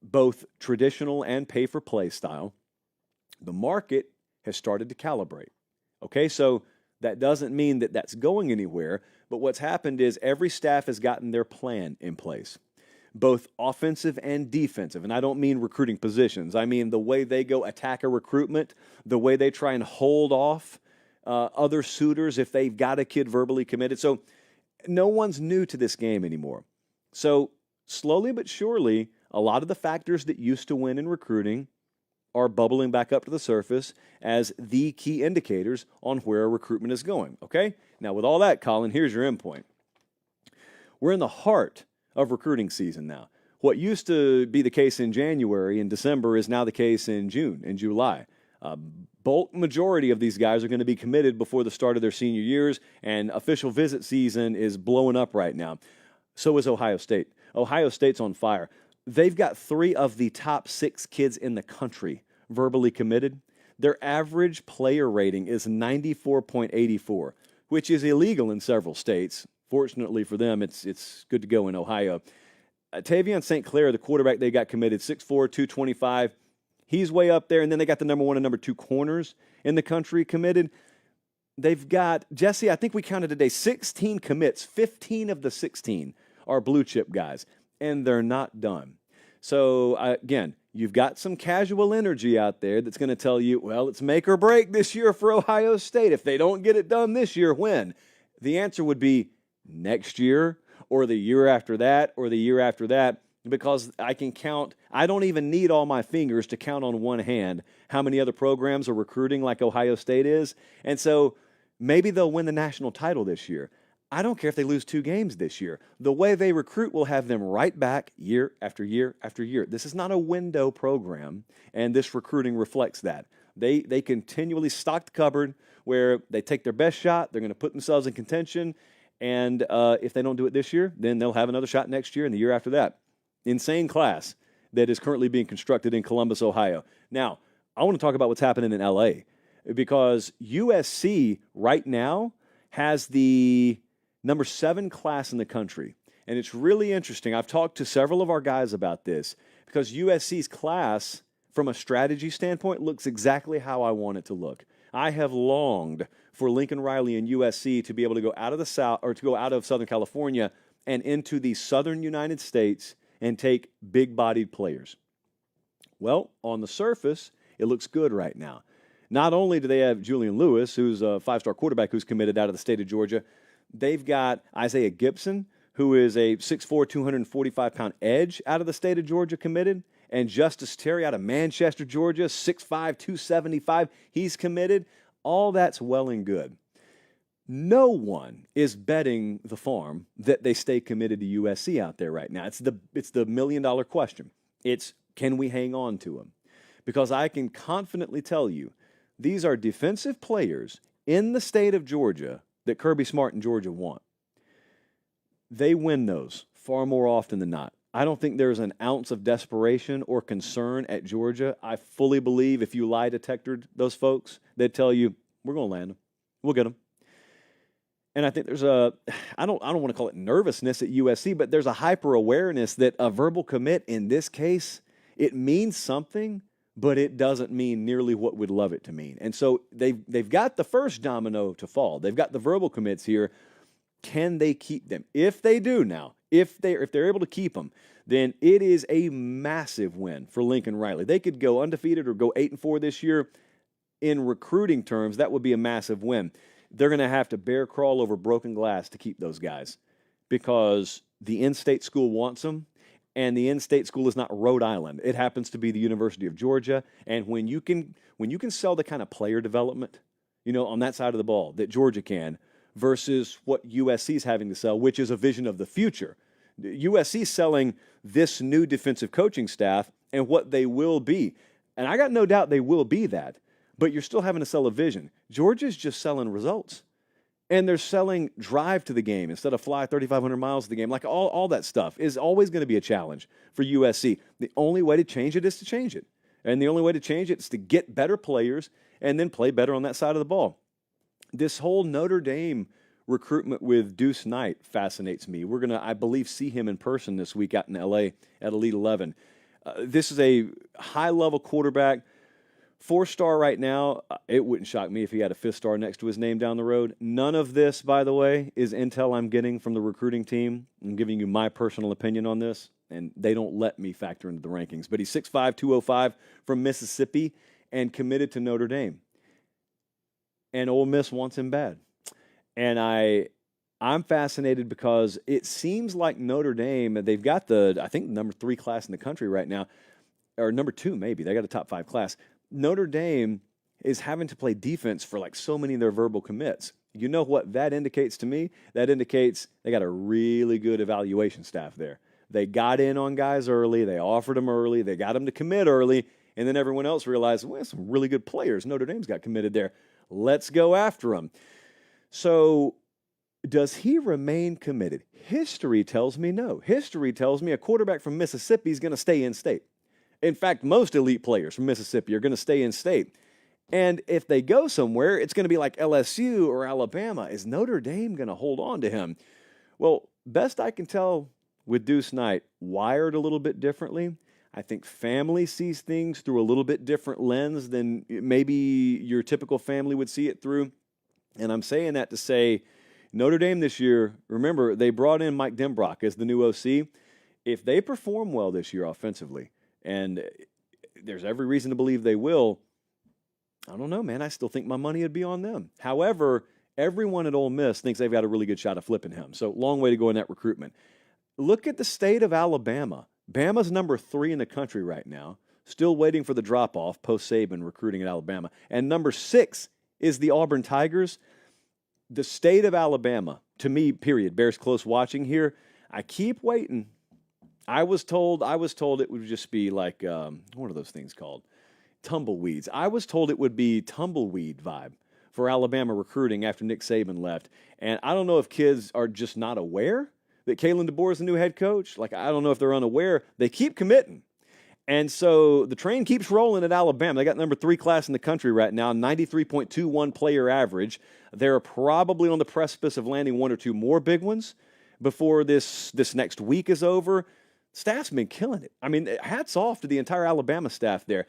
both traditional and pay-for-play style. The market has started to calibrate. Okay, so that doesn't mean that that's going anywhere, but what's happened is every staff has gotten their plan in place, both offensive and defensive. And I don't mean recruiting positions. I mean the way they go attack a recruitment, the way they try and hold off other suitors if they've got a kid verbally committed. So no one's new to this game anymore. So slowly but surely, a lot of the factors that used to win in recruiting are bubbling back up to the surface as the key indicators on where recruitment is going, okay? Now, with all that, Colin, here's your endpoint. We're in the heart of recruiting season now. What used to be the case in January and December is now the case in June and July. Bulk majority of these guys are going to be committed before the start of their senior years, and official visit season is blowing up right now. So is Ohio State. Ohio State's on fire. They've got 3 of the top 6 kids in the country verbally committed. Their average player rating is 94.84, which is illegal in several states. Fortunately for them, it's good to go in Ohio. Tavion St. Clair, the quarterback they got committed, 6'4", 225. He's way up there. And then they got the number 1 and number 2 corners in the country committed. They've got, Jesse, I think we counted today, 16 commits. 15 of the 16 are blue chip guys, and they're not done. So, again, you've got some casual energy out there that's going to tell you, well, it's make or break this year for Ohio State. If they don't get it done this year, when? The answer would be next year or the year after that or the year after that, because I can count. I don't even need all my fingers to count on one hand how many other programs are recruiting like Ohio State is. And so maybe they'll win the national title this year. I don't care if they lose 2 games this year. The way they recruit will have them right back year after year after year. This is not a window program, and this recruiting reflects that. They continually stock the cupboard where they take their best shot, they're going to put themselves in contention, and if they don't do it this year, then they'll have another shot next year and the year after that. Insane class that is currently being constructed in Columbus, Ohio. Now, I want to talk about what's happening in L.A. because USC right now has the number 7 class in the country. And it's really interesting. I've talked to several of our guys about this because USC's class, from a strategy standpoint, looks exactly how I want it to look. I have longed for Lincoln Riley and USC to be able to go out of the South or to go out of Southern California and into the Southern United States and take big-bodied players. Well, on the surface, it looks good right now. Not only do they have Julian Lewis, who's a 5-star quarterback who's committed out of the state of Georgia, they've got Isaiah Gibson, who is a 6'4", 245-pound edge out of the state of Georgia committed, and Justice Terry out of Manchester, Georgia, 6'5", 275. He's committed. All that's well and good. No one is betting the farm that they stay committed to USC out there right now. It's the million-dollar question. It's, can we hang on to them? Because I can confidently tell you, these are defensive players in the state of Georgia that Kirby Smart and Georgia want. They win those far more often than not. I don't think there's an ounce of desperation or concern at Georgia. I fully believe if you lie detectored those folks, they'd tell you, we're going to land them. We'll get them. And I think there's I don't want to call it nervousness at USC, but there's a hyper-awareness that a verbal commit in this case, it means something, but it doesn't mean nearly what we'd love it to mean. And so they've got the first domino to fall. They've got the verbal commits here. Can they keep them? If they do now, if they're able to keep them, then it is a massive win for Lincoln Riley. They could go undefeated or go 8-4 this year. In recruiting terms, that would be a massive win. They're going to have to bear crawl over broken glass to keep those guys because the in-state school wants them, and the in-state school is not Rhode Island. It happens to be the University of Georgia, and when you can sell the kind of player development, on that side of the ball that Georgia can versus what USC is having to sell, which is a vision of the future. USC is selling this new defensive coaching staff and what they will be. And I got no doubt they will be that. But you're still having to sell a vision. Georgia's just selling results. And they're selling drive to the game instead of fly 3,500 miles to the game. Like all that stuff is always going to be a challenge for USC. The only way to change it is to change it. And the only way to change it is to get better players and then play better on that side of the ball. This whole Notre Dame recruitment with Deuce Knight fascinates me. We're going to, I believe, see him in person this week out in L.A. at Elite 11. This is a high-level quarterback, 4-star right now. It wouldn't shock me if he had a 5th star next to his name down the road. None of this, by the way, is intel I'm getting from the recruiting team. I'm giving you my personal opinion on this, and they don't let me factor into the rankings. But he's 6'5", 205 from Mississippi and committed to Notre Dame. And Ole Miss wants him bad. And I'm fascinated because it seems like Notre Dame, they've got I think, number 3 class in the country right now, or number 2 maybe. They got a top 5 class. Notre Dame is having to play defense for like so many of their verbal commits. You know what that indicates to me? That indicates they got a really good evaluation staff there. They got in on guys early. They offered them early. They got them to commit early. And then everyone else realized, well, some really good players. Notre Dame's got committed there. Let's go after them. So does he remain committed? History tells me no. History tells me a quarterback from Mississippi is going to stay in state. In fact, most elite players from Mississippi are going to stay in state. And if they go somewhere, it's going to be like LSU or Alabama. Is Notre Dame going to hold on to him? Well, best I can tell with Deuce Knight, wired a little bit differently. I think family sees things through a little bit different lens than maybe your typical family would see it through. And I'm saying that to say Notre Dame this year, remember, they brought in Mike Denbrock as the new OC. If they perform well this year offensively, and there's every reason to believe they will, I don't know, man. I still think my money would be on them. However, everyone at Ole Miss thinks they've got a really good shot of flipping him. So long way to go in that recruitment. Look at the state of Alabama. Bama's number 3 in the country right now, still waiting for the drop-off post-Saban recruiting at Alabama. And number 6 is the Auburn Tigers. The state of Alabama, to me, period, bears close watching here. I keep waiting. I was told it would just be like, what are those things called? Tumbleweeds. I was told it would be tumbleweed vibe for Alabama recruiting after Nick Saban left. And I don't know if kids are just not aware that Kalen DeBoer is the new head coach. Like, I don't know if they're unaware. They keep committing. And so the train keeps rolling at Alabama. They got number 3 class in the country right now, 93.21 player average. They're probably on the precipice of landing 1 or 2 more big ones before this next week is over. Staff's been killing it. I mean, hats off to the entire Alabama staff there.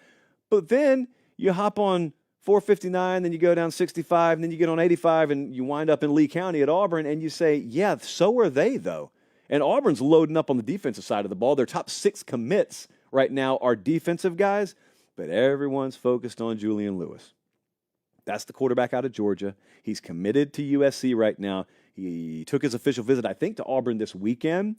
But then you hop on 459, then you go down 65, and then you get on 85, and you wind up in Lee County at Auburn, and you say, yeah, so are they, though. And Auburn's loading up on the defensive side of the ball. Their top 6 commits right now are defensive guys, but everyone's focused on Julian Lewis. That's the quarterback out of Georgia. He's committed to USC right now. He took his official visit, I think, to Auburn this weekend.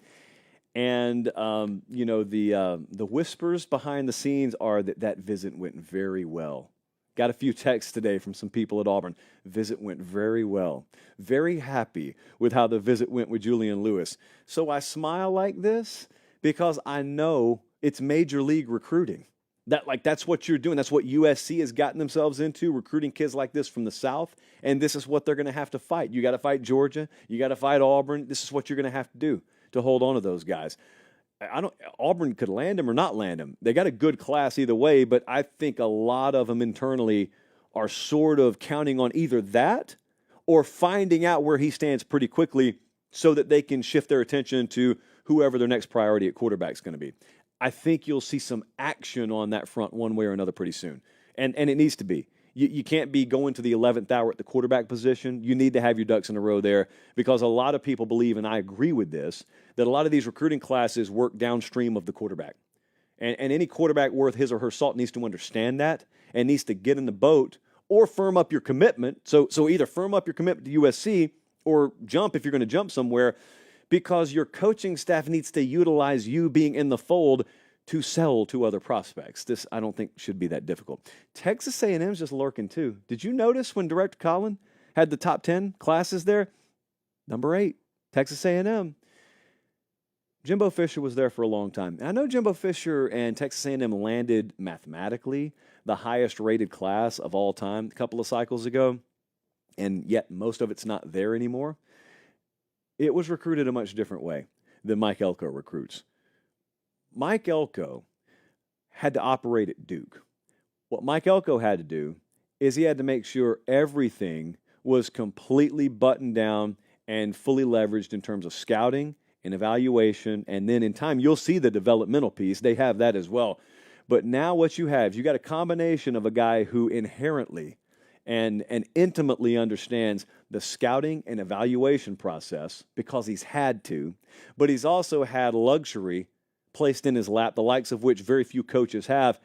And, the whispers behind the scenes are that visit went very well. Got a few texts today from some people at Auburn. Visit went very well. Very happy with how the visit went with Julian Lewis. So I smile like this because I know it's major league recruiting. That's what you're doing. That's what USC has gotten themselves into, recruiting kids like this from the South. And this is what they're going to have to fight. You got to fight Georgia. You got to fight Auburn. This is what you're going to have to do to hold on to those guys. Auburn could land him or not land him. They got a good class either way, but I think a lot of them internally are sort of counting on either that or finding out where he stands pretty quickly so that they can shift their attention to whoever their next priority at quarterback is going to be. I think you'll see some action on that front one way or another pretty soon. And it needs to be. You can't be going to the 11th hour at the quarterback position. You need to have your ducks in a row there because a lot of people believe, and I agree with this, that a lot of these recruiting classes work downstream of the quarterback. And any quarterback worth his or her salt needs to understand that and needs to get in the boat or firm up your commitment. So either firm up your commitment to USC or jump if you're going to jump somewhere because your coaching staff needs to utilize you being in the fold to sell to other prospects. This, I don't think, should be that difficult. Texas A&M's just lurking, too. Did you notice when Director Colin had the top 10 classes there? Number 8, Texas A&M. Jimbo Fisher was there for a long time. And I know Jimbo Fisher and Texas A&M landed mathematically the highest-rated class of all time a couple of cycles ago, and yet most of it's not there anymore. It was recruited a much different way than Mike Elko recruits. Mike Elko had to operate at Duke. What Mike Elko had to do is he had to make sure everything was completely buttoned down and fully leveraged in terms of scouting and evaluation. And then in time, you'll see the developmental piece. They have that as well. But now what you have, you got a combination of a guy who inherently and intimately understands the scouting and evaluation process because he's had to, but he's also had luxury placed in his lap, the likes of which very few coaches have,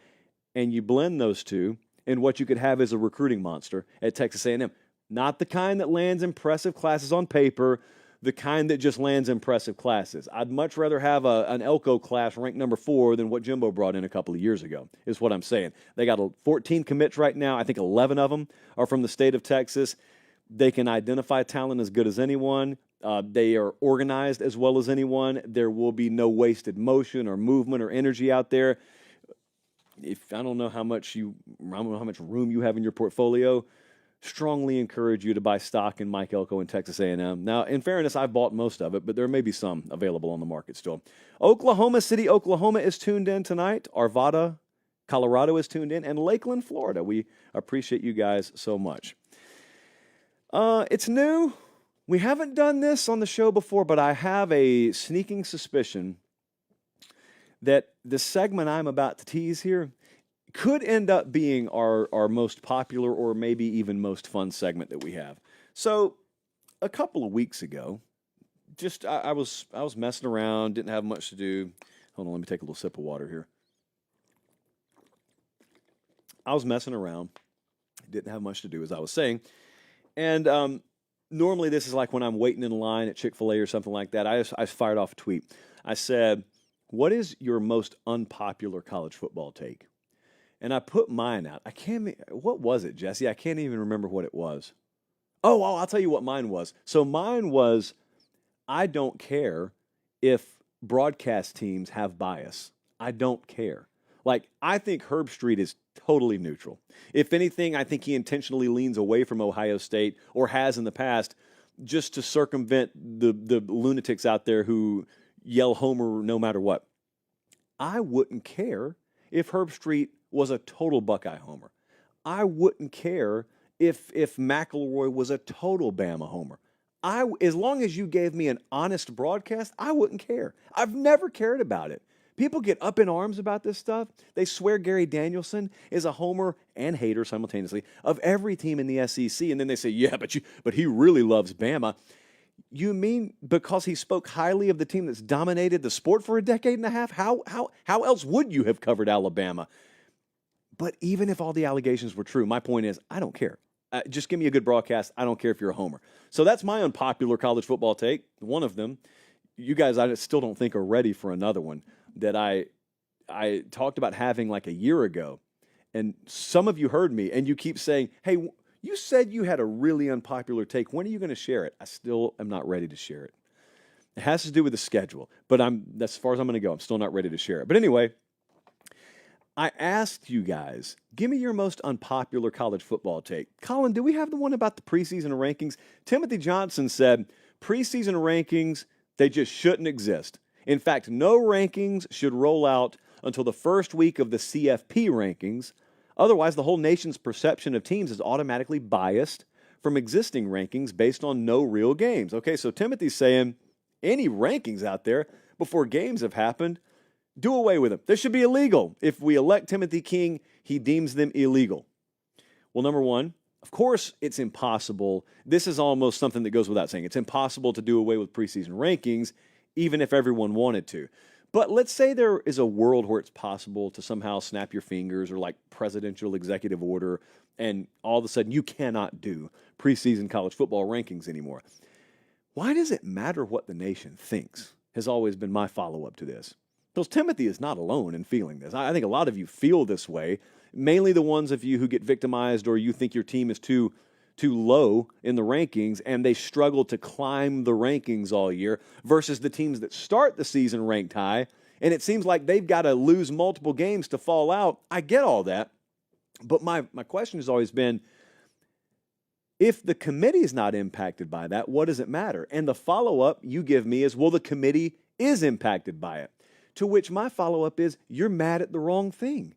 and you blend those two, and what you could have is a recruiting monster at Texas A&M. Not the kind that lands impressive classes on paper, the kind that just lands impressive classes. I'd much rather have an Elko class ranked number 4 than what Jimbo brought in a couple of years ago, is what I'm saying. They got 14 commits right now. I think 11 of them are from the state of Texas. They can identify talent as good as anyone. They are organized as well as anyone. There will be no wasted motion or movement or energy out there. I don't know how much room you have in your portfolio, strongly encourage you to buy stock in Mike Elko and Texas A&M. Now, in fairness, I've bought most of it, but there may be some available on the market still. Oklahoma City, Oklahoma is tuned in tonight. Arvada, Colorado is tuned in, and Lakeland, Florida. We appreciate you guys so much. It's new. We haven't done this on the show before, but I have a sneaking suspicion that the segment I'm about to tease here could end up being our most popular or maybe even most fun segment that we have. So a couple of weeks ago, I was messing around, didn't have much to do. Hold on, let me take a little sip of water here. I was messing around, didn't have much to do, as I was saying. And normally this is like when I'm waiting in line at Chick-fil-A or something like that. I fired off a tweet. I said, what is your most unpopular college football take? And I put mine out. What was it, Jesse? I can't even remember what it was. Oh, I'll tell you what mine was. So mine was, I don't care if broadcast teams have bias. I don't care. Like, I think Herb Street is totally neutral. If anything, I think he intentionally leans away from Ohio State, or has in the past, just to circumvent the lunatics out there who yell Homer no matter what. I wouldn't care if Herb Street was a total Buckeye homer. I wouldn't care if McElroy was a total Bama homer. As long as you gave me an honest broadcast, I wouldn't care. I've never cared about it. People get up in arms about this stuff. They swear Gary Danielson is a homer and hater simultaneously of every team in the SEC, and then they say, yeah, but he really loves Bama. You mean because he spoke highly of the team that's dominated the sport for a decade and a half? How else would you have covered Alabama? But even if all the allegations were true, my point is, I don't care. Just give me a good broadcast. I don't care if you're a homer. So that's my unpopular college football take. One of them. You guys, I still don't think are ready for another one that I talked about having like a year ago. And some of you heard me, and you keep saying, hey, you said you had a really unpopular take. When are you going to share it? I still am not ready to share it. It has to do with the schedule, but that's as far as I'm going to go. I'm still not ready to share it. But anyway, I asked you guys, give me your most unpopular college football take. Colin, do we have the one about the preseason rankings? Timothy Johnson said, preseason rankings, they just shouldn't exist. In fact, no rankings should roll out until the first week of the CFP rankings. Otherwise, the whole nation's perception of teams is automatically biased from existing rankings based on no real games. Okay, so Timothy's saying any rankings out there before games have happened, do away with them. They should be illegal. If we elect Timothy King, he deems them illegal. Well, number one, of course, it's impossible. This is almost something that goes without saying. It's impossible to do away with preseason rankings, even if everyone wanted to. But let's say there is a world where it's possible to somehow snap your fingers or like presidential executive order, and all of a sudden you cannot do preseason college football rankings anymore. Why does it matter what the nation thinks? Has always been my follow-up to this. Because Timothy is not alone in feeling this. I think a lot of you feel this way, mainly the ones of you who get victimized or you think your team is too low in the rankings and they struggle to climb the rankings all year versus the teams that start the season ranked high, and it seems like they've got to lose multiple games to fall out. I get all that, but my question has always been, if the committee is not impacted by that, what does it matter? And the follow-up you give me is, well, the committee is impacted by it. To which my follow-up is, you're mad at the wrong thing.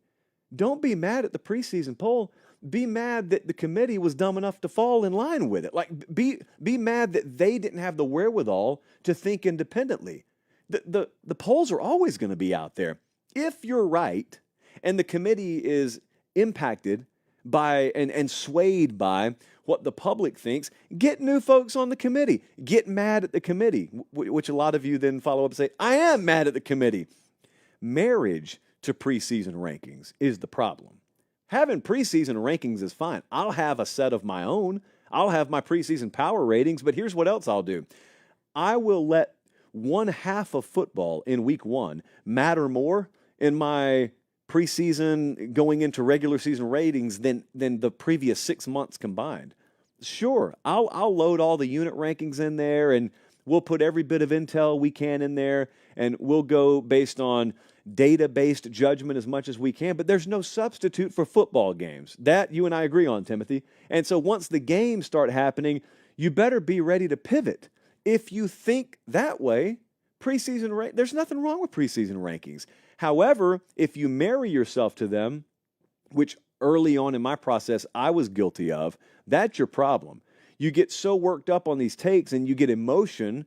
Don't be mad at the preseason poll. Be mad that the committee was dumb enough to fall in line with it. Like, be mad that they didn't have the wherewithal to think independently. The polls are always going to be out there. If you're right and the committee is impacted by and swayed by what the public thinks, get new folks on the committee. Get mad at the committee, which a lot of you then follow up and say, I am mad at the committee. Marriage to preseason rankings is the problem. Having preseason rankings is fine. I'll have a set of my own. I'll have my preseason power ratings, but here's what else I'll do. I will let one half of football in week 1 matter more in my preseason going into regular season ratings than the previous 6 months combined. Sure, I'll load all the unit rankings in there, and we'll put every bit of intel we can in there, and we'll go based on data-based judgment as much as we can, but there's no substitute for football games. That you and I agree on, Timothy. And so once the games start happening, you better be ready to pivot. If you think that way, there's nothing wrong with preseason rankings. However, if you marry yourself to them, which early on in my process I was guilty of, that's your problem. You get so worked up on these takes and you get emotion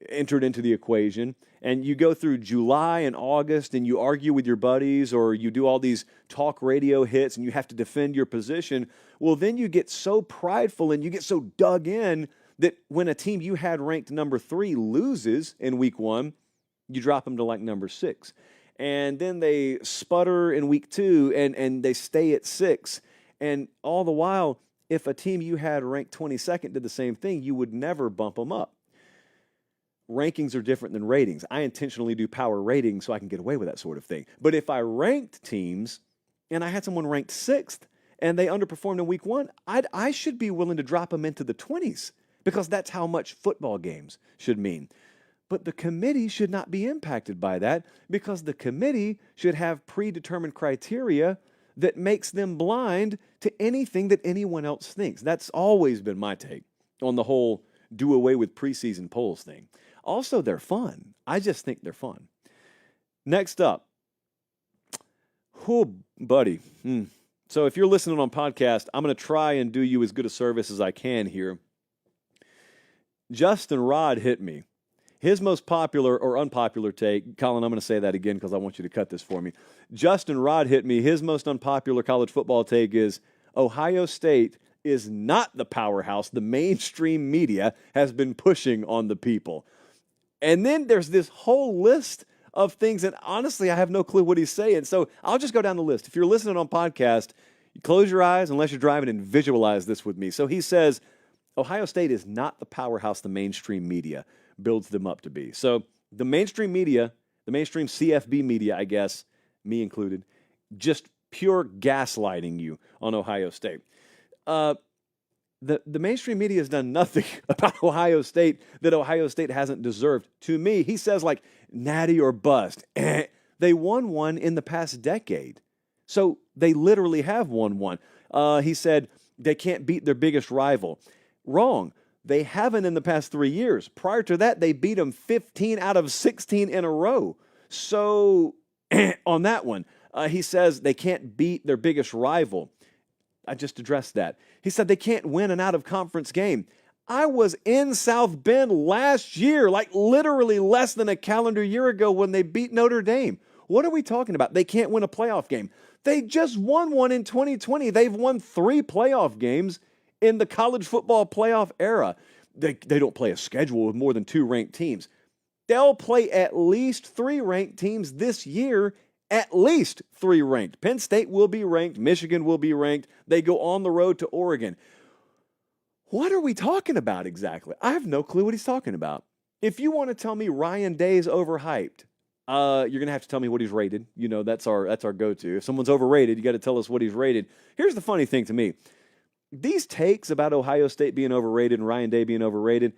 entered into the equation, and you go through July and August and you argue with your buddies, or you do all these talk radio hits and you have to defend your position. Well, then you get so prideful and you get so dug in that when a team you had ranked number 3 loses in week 1, you drop them to like number 6. And then they sputter in week 2 and they stay at 6. And all the while, if a team you had ranked 22nd did the same thing, you would never bump them up. Rankings are different than ratings. I intentionally do power ratings so I can get away with that sort of thing. But if I ranked teams and I had someone ranked 6th and they underperformed in week 1, I should be willing to drop them into the 20s, because that's how much football games should mean. But the committee should not be impacted by that, because the committee should have predetermined criteria that makes them blind to anything that anyone else thinks. That's always been my take on the whole do away with preseason polls thing. Also, they're fun. I just think they're fun. Next up. Oh, buddy. So if you're listening on podcast, I'm going to try and do you as good a service as I can here. Justin Rod hit me. His most popular or unpopular take, Colin, I'm going to say that again because I want you to cut this for me. Justin Rod hit me. His most unpopular college football take is Ohio State is not the powerhouse the mainstream media has been pushing on the people. And then there's this whole list of things, and honestly, I have no clue what he's saying. So I'll just go down the list. If you're listening on podcast, you close your eyes unless you're driving and visualize this with me. So he says, Ohio State is not the powerhouse the mainstream media builds them up to be. So the mainstream media, the mainstream CFB media, I guess, me included, just pure gaslighting you on Ohio State. The mainstream media has done nothing about Ohio State that Ohio State hasn't deserved. To me, he says like natty or bust. They won one in the past decade. So they literally have won one. He said they can't beat their biggest rival. Wrong. They haven't in the past 3 years. Prior to that, they beat them 15 out of 16 in a row. So on that one, he says they can't beat their biggest rival. I just addressed that. He said they can't win an out-of-conference game. I was in South Bend last year, like literally less than a calendar year ago when they beat Notre Dame. What are we talking about? They can't win a playoff game. They just won one in 2020. They've won 3 playoff games in the college football playoff era. They don't play a schedule with more than 2 ranked teams. They'll play at least 3 ranked teams this year. At least 3 ranked. Penn State will be ranked. Michigan will be ranked. They go on the road to Oregon. What are we talking about exactly? I have no clue what he's talking about. If you want to tell me Ryan Day's overhyped, you're going to have to tell me what he's rated. You know, that's our go-to. If someone's overrated, you got to tell us what he's rated. Here's the funny thing to me. These takes about Ohio State being overrated and Ryan Day being overrated,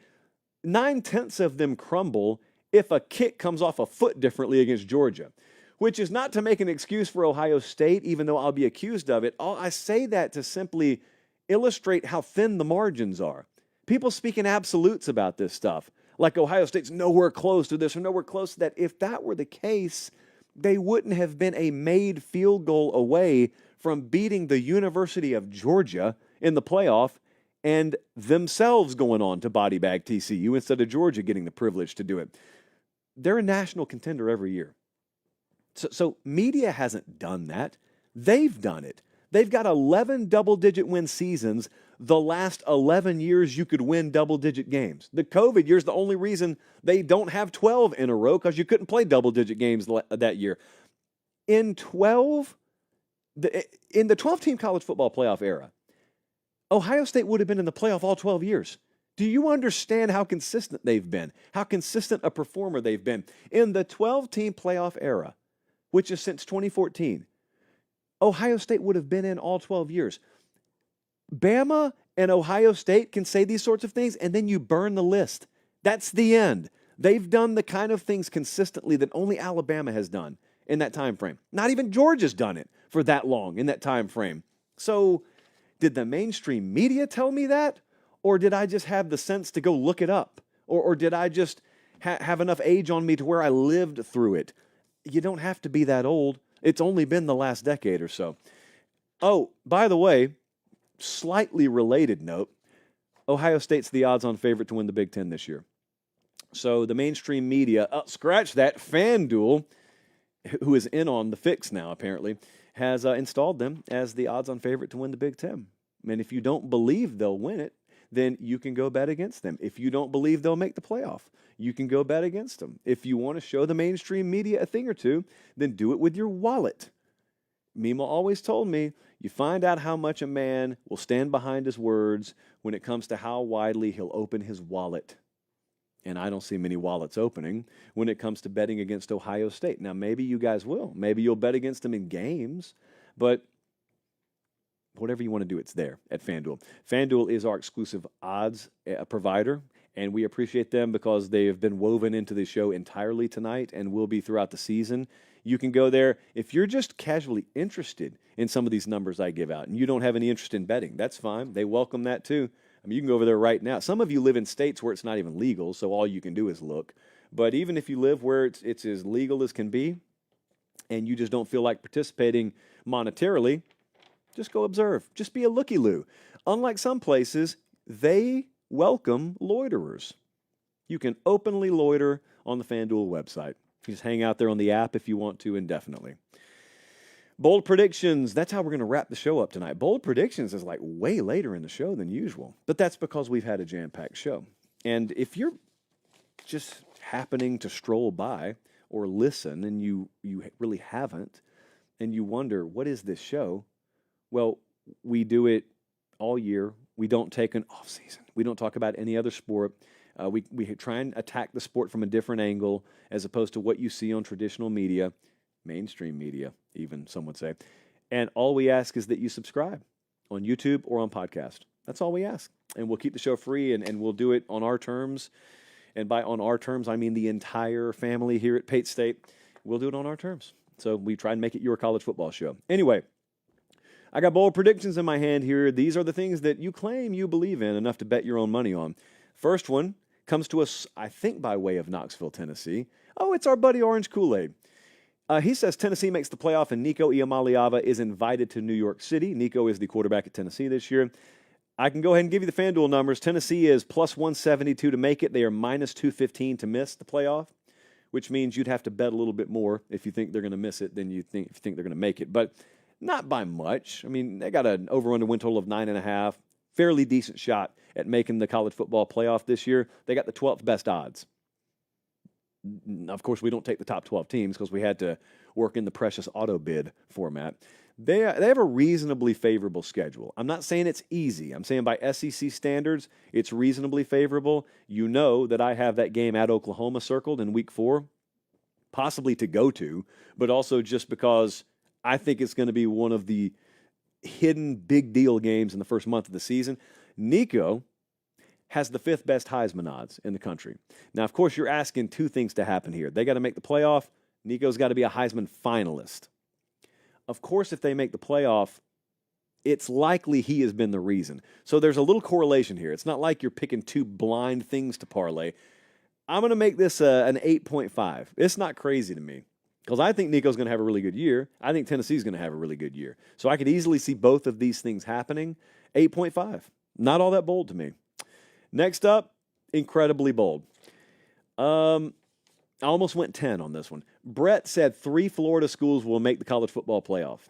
9/10 of them crumble if a kick comes off a foot differently against Georgia. Which is not to make an excuse for Ohio State, even though I'll be accused of it. I say that to simply illustrate how thin the margins are. People speak in absolutes about this stuff, like Ohio State's nowhere close to this or nowhere close to that. If that were the case, they wouldn't have been a made field goal away from beating the University of Georgia in the playoff and themselves going on to body bag TCU instead of Georgia getting the privilege to do it. They're a national contender every year. So media hasn't done that. They've done it. They've got 11 double-digit win seasons the last 11 years you could win double-digit games. The COVID year's the only reason they don't have 12 in a row because you couldn't play double-digit games that year. In the 12-team college football playoff era, Ohio State would have been in the playoff all 12 years. Do you understand how consistent they've been? How consistent a performer they've been? In the 12-team playoff era, which is since 2014, Ohio State would have been in all 12 years. Bama and Ohio State can say these sorts of things, and then you burn the list. That's the end. They've done the kind of things consistently that only Alabama has done in that time frame. Not even Georgia's done it for that long in that time frame. So did the mainstream media tell me that? Or did I just have the sense to go look it up? Or did I just have enough age on me to where I lived through it? You don't have to be that old. It's only been the last decade or so. Oh, by the way, slightly related note, Ohio State's the odds-on favorite to win the Big Ten this year. So the mainstream media, scratch that, FanDuel, who is in on the fix now apparently, has installed them as the odds-on favorite to win the Big Ten. And if you don't believe they'll win it, then you can go bet against them. If you don't believe they'll make the playoff, you can go bet against them. If you want to show the mainstream media a thing or two, then do it with your wallet. Mima always told me, you find out how much a man will stand behind his words when it comes to how widely he'll open his wallet. And I don't see many wallets opening when it comes to betting against Ohio State. Now, maybe you guys will. Maybe you'll bet against them in games, but whatever you want to do, it's there at FanDuel. FanDuel is our exclusive odds provider, and we appreciate them because they have been woven into the show entirely tonight and will be throughout the season. You can go there. If you're just casually interested in some of these numbers I give out and you don't have any interest in betting, that's fine. They welcome that too. I mean, you can go over there right now. Some of you live in states where it's not even legal, so all you can do is look. But even if you live where it's as legal as can be and you just don't feel like participating monetarily, just go observe. Just be a looky-loo. Unlike some places, they welcome loiterers. You can openly loiter on the FanDuel website. You just hang out there on the app if you want to indefinitely. Bold predictions. That's how we're going to wrap the show up tonight. Bold predictions is like way later in the show than usual. But that's because we've had a jam-packed show. And if you're just happening to stroll by or listen and you really haven't, and you wonder, what is this show? Well, we do it all year. We don't take an off season. We don't talk about any other sport. We try and attack the sport from a different angle as opposed to what you see on traditional media, mainstream media, even some would say. And all we ask is that you subscribe on YouTube or on podcast. That's all we ask. And we'll keep the show free and we'll do it on our terms. And by on our terms, I mean the entire family here at Pate State. We'll do it on our terms. So we try and make it your college football show. Anyway, I got bold predictions in my hand here. These are the things that you claim you believe in enough to bet your own money on. First one comes to us, I think, by way of Knoxville, Tennessee. Oh, it's our buddy Orange Kool-Aid. He says Tennessee makes the playoff and Nico Iamaleava is invited to New York City. Nico is the quarterback at Tennessee this year. I can go ahead and give you the FanDuel numbers. Tennessee is plus 172 to make it. They are minus 215 to miss the playoff, which means you'd have to bet a little bit more if you think they're going to miss it than if you think they're going to make it. But not by much. I mean, they got an over-under win total of 9.5. Fairly decent shot at making the college football playoff this year. They got the 12th best odds. Of course, we don't take the top 12 teams because we had to work in the precious auto bid format. They have a reasonably favorable schedule. I'm not saying it's easy. I'm saying by SEC standards, it's reasonably favorable. You know that I have that game at Oklahoma circled in week 4, possibly to go to, but also just because I think it's going to be one of the hidden big deal games in the first month of the season. Nico has the 5th best Heisman odds in the country. Now, of course, you're asking two things to happen here. They got to make the playoff. Nico's got to be a Heisman finalist. Of course, if they make the playoff, it's likely he has been the reason. So there's a little correlation here. It's not like you're picking two blind things to parlay. I'm going to make this an 8.5. It's not crazy to me. Because I think Nico's going to have a really good year. I think Tennessee's going to have a really good year. So I could easily see both of these things happening. 8.5. Not all that bold to me. Next up, incredibly bold. I almost went 10 on this one. Brett said 3 Florida schools will make the college football playoff.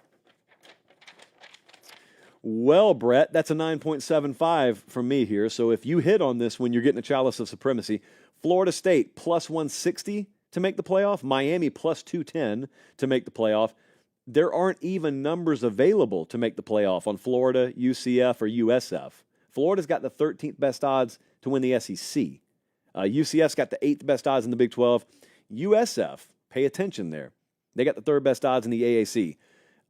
Well, Brett, that's a 9.75 from me here. So if you hit on this when you're getting a chalice of supremacy, Florida State plus 160 to make the playoff, Miami plus 210 to make the playoff. There aren't even numbers available to make the playoff on Florida, UCF, or USF. Florida's got the 13th best odds to win the SEC. UCF's got the 8th best odds in the Big 12. USF, pay attention there. They got the 3rd best odds in the AAC.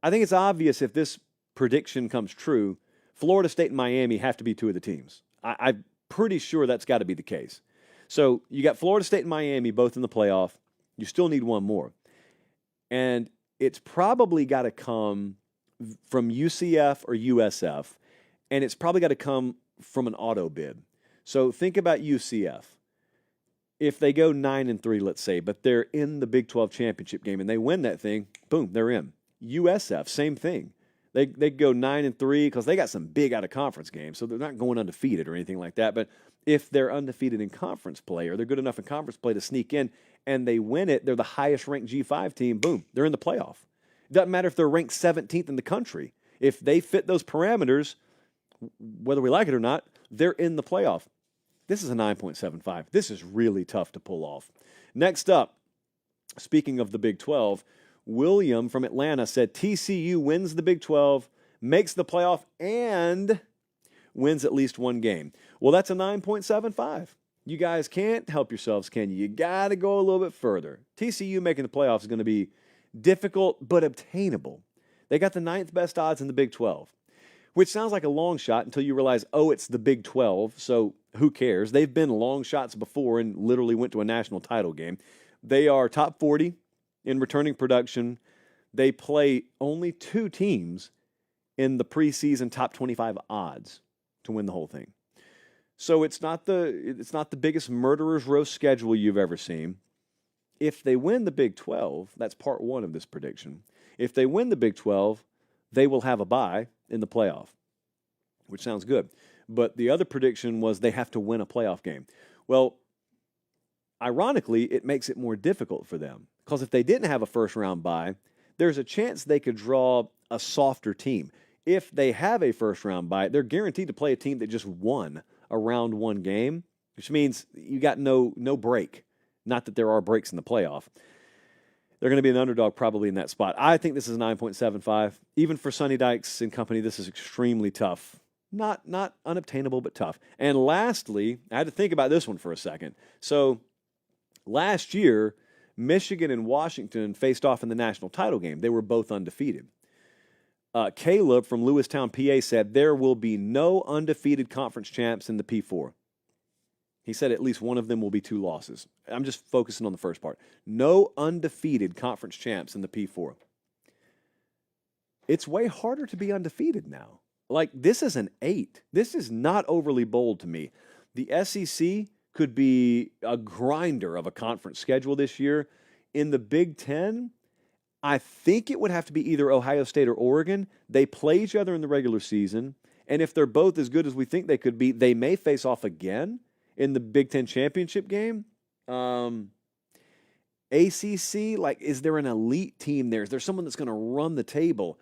I think it's obvious if this prediction comes true, Florida State and Miami have to be 2 of the teams. I'm pretty sure that's got to be the case. So you got Florida State and Miami both in the playoff. You still need one more. And it's probably got to come from UCF or USF, and it's probably got to come from an auto bid. So think about UCF. If they go 9-3, let's say, but they're in the Big 12 championship game and they win that thing, boom, they're in. USF, same thing. They go 9-3 because they got some big out-of-conference games, so they're not going undefeated or anything like that. But if they're undefeated in conference play or they're good enough in conference play to sneak in and they win it, they're the highest-ranked G5 team, boom, they're in the playoff. It doesn't matter if they're ranked 17th in the country. If they fit those parameters, whether we like it or not, they're in the playoff. This is a 9.75. This is really tough to pull off. Next up, speaking of the Big 12, William from Atlanta said TCU wins the Big 12, makes the playoff, and wins at least one game. Well, that's a 9.75. You guys can't help yourselves, can you? You got to go a little bit further. TCU making the playoffs is going to be difficult but obtainable. They got the 9th best odds in the Big 12, which sounds like a long shot until you realize, oh, it's the Big 12, so who cares? They've been long shots before and literally went to a national title game. They are top 40 in returning production. They play only 2 teams in the preseason top 25 odds to win the whole thing. So it's not the biggest murderer's row schedule you've ever seen. If they win the Big 12, that's part 1 of this prediction. If they win the Big 12, they will have a bye in the playoff, which sounds good. But the other prediction was they have to win a playoff game. Well, ironically, it makes it more difficult for them because if they didn't have a first-round bye, there's a chance they could draw a softer team. If they have a first-round bye, they're guaranteed to play a team that just won a round 1 game, which means you got no break. Not that there are breaks in the playoff. They're going to be an underdog probably in that spot. I think this is 9.75. Even for Sonny Dykes and company, this is extremely tough. Not unobtainable, but tough. And lastly, I had to think about this one for a second. So last year, Michigan and Washington faced off in the national title game. They were both undefeated. Caleb from Lewistown, PA said there will be no undefeated conference champs in the P4. He said at least one of them will be 2 losses. I'm just focusing on the first part. No undefeated conference champs in the P4. It's way harder to be undefeated now. Like, this is an 8. This is not overly bold to me. The SEC could be a grinder of a conference schedule this year. In the Big 10, I think it would have to be either Ohio State or Oregon. They play each other in the regular season, and if they're both as good as we think they could be, they may face off again in the Big 10 championship game. ACC, like, is there an elite team there? Is there someone that's going to run the table?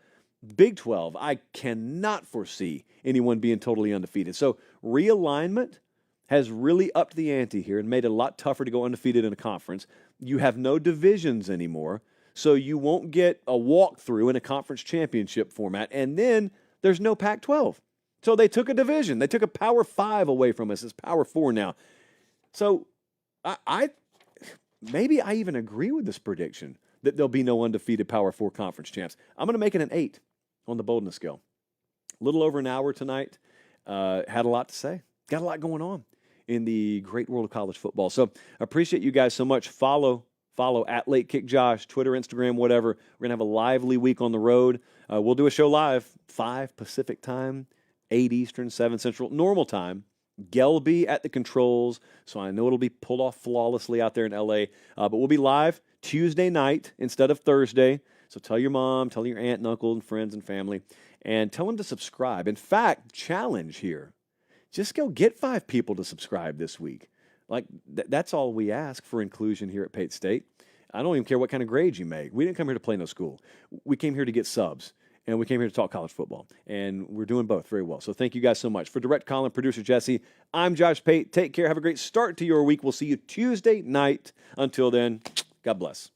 Big 12, I cannot foresee anyone being totally undefeated. So realignment has really upped the ante here and made it a lot tougher to go undefeated in a conference. You have no divisions anymore, so you won't get a walkthrough in a conference championship format. And then there's no Pac-12. So they took a division. They took a Power 5 away from us. It's Power 4 now. So I maybe I even agree with this prediction that there'll be no undefeated Power 4 conference champs. I'm going to make it an 8 on the boldness scale. A little over an hour tonight. Had a lot to say. Got a lot going on in the great world of college football. So I appreciate you guys so much. Follow at Late Kick Josh, Twitter, Instagram, whatever. We're going to have a lively week on the road. We'll do a show live, 5 Pacific time, 8 Eastern, 7 Central, normal time. Gelby at the controls, so I know it'll be pulled off flawlessly out there in L.A. But we'll be live Tuesday night instead of Thursday. So tell your mom, tell your aunt and uncle and friends and family, and tell them to subscribe. In fact, challenge here. Just go get 5 people to subscribe this week. Like, that's all we ask for inclusion here at Pate State. I don't even care what kind of grades you make. We didn't come here to play no school. We came here to get subs, and we came here to talk college football. And we're doing both very well. So thank you guys so much. For Direct Colin, producer Jesse, I'm Josh Pate. Take care. Have a great start to your week. We'll see you Tuesday night. Until then, God bless.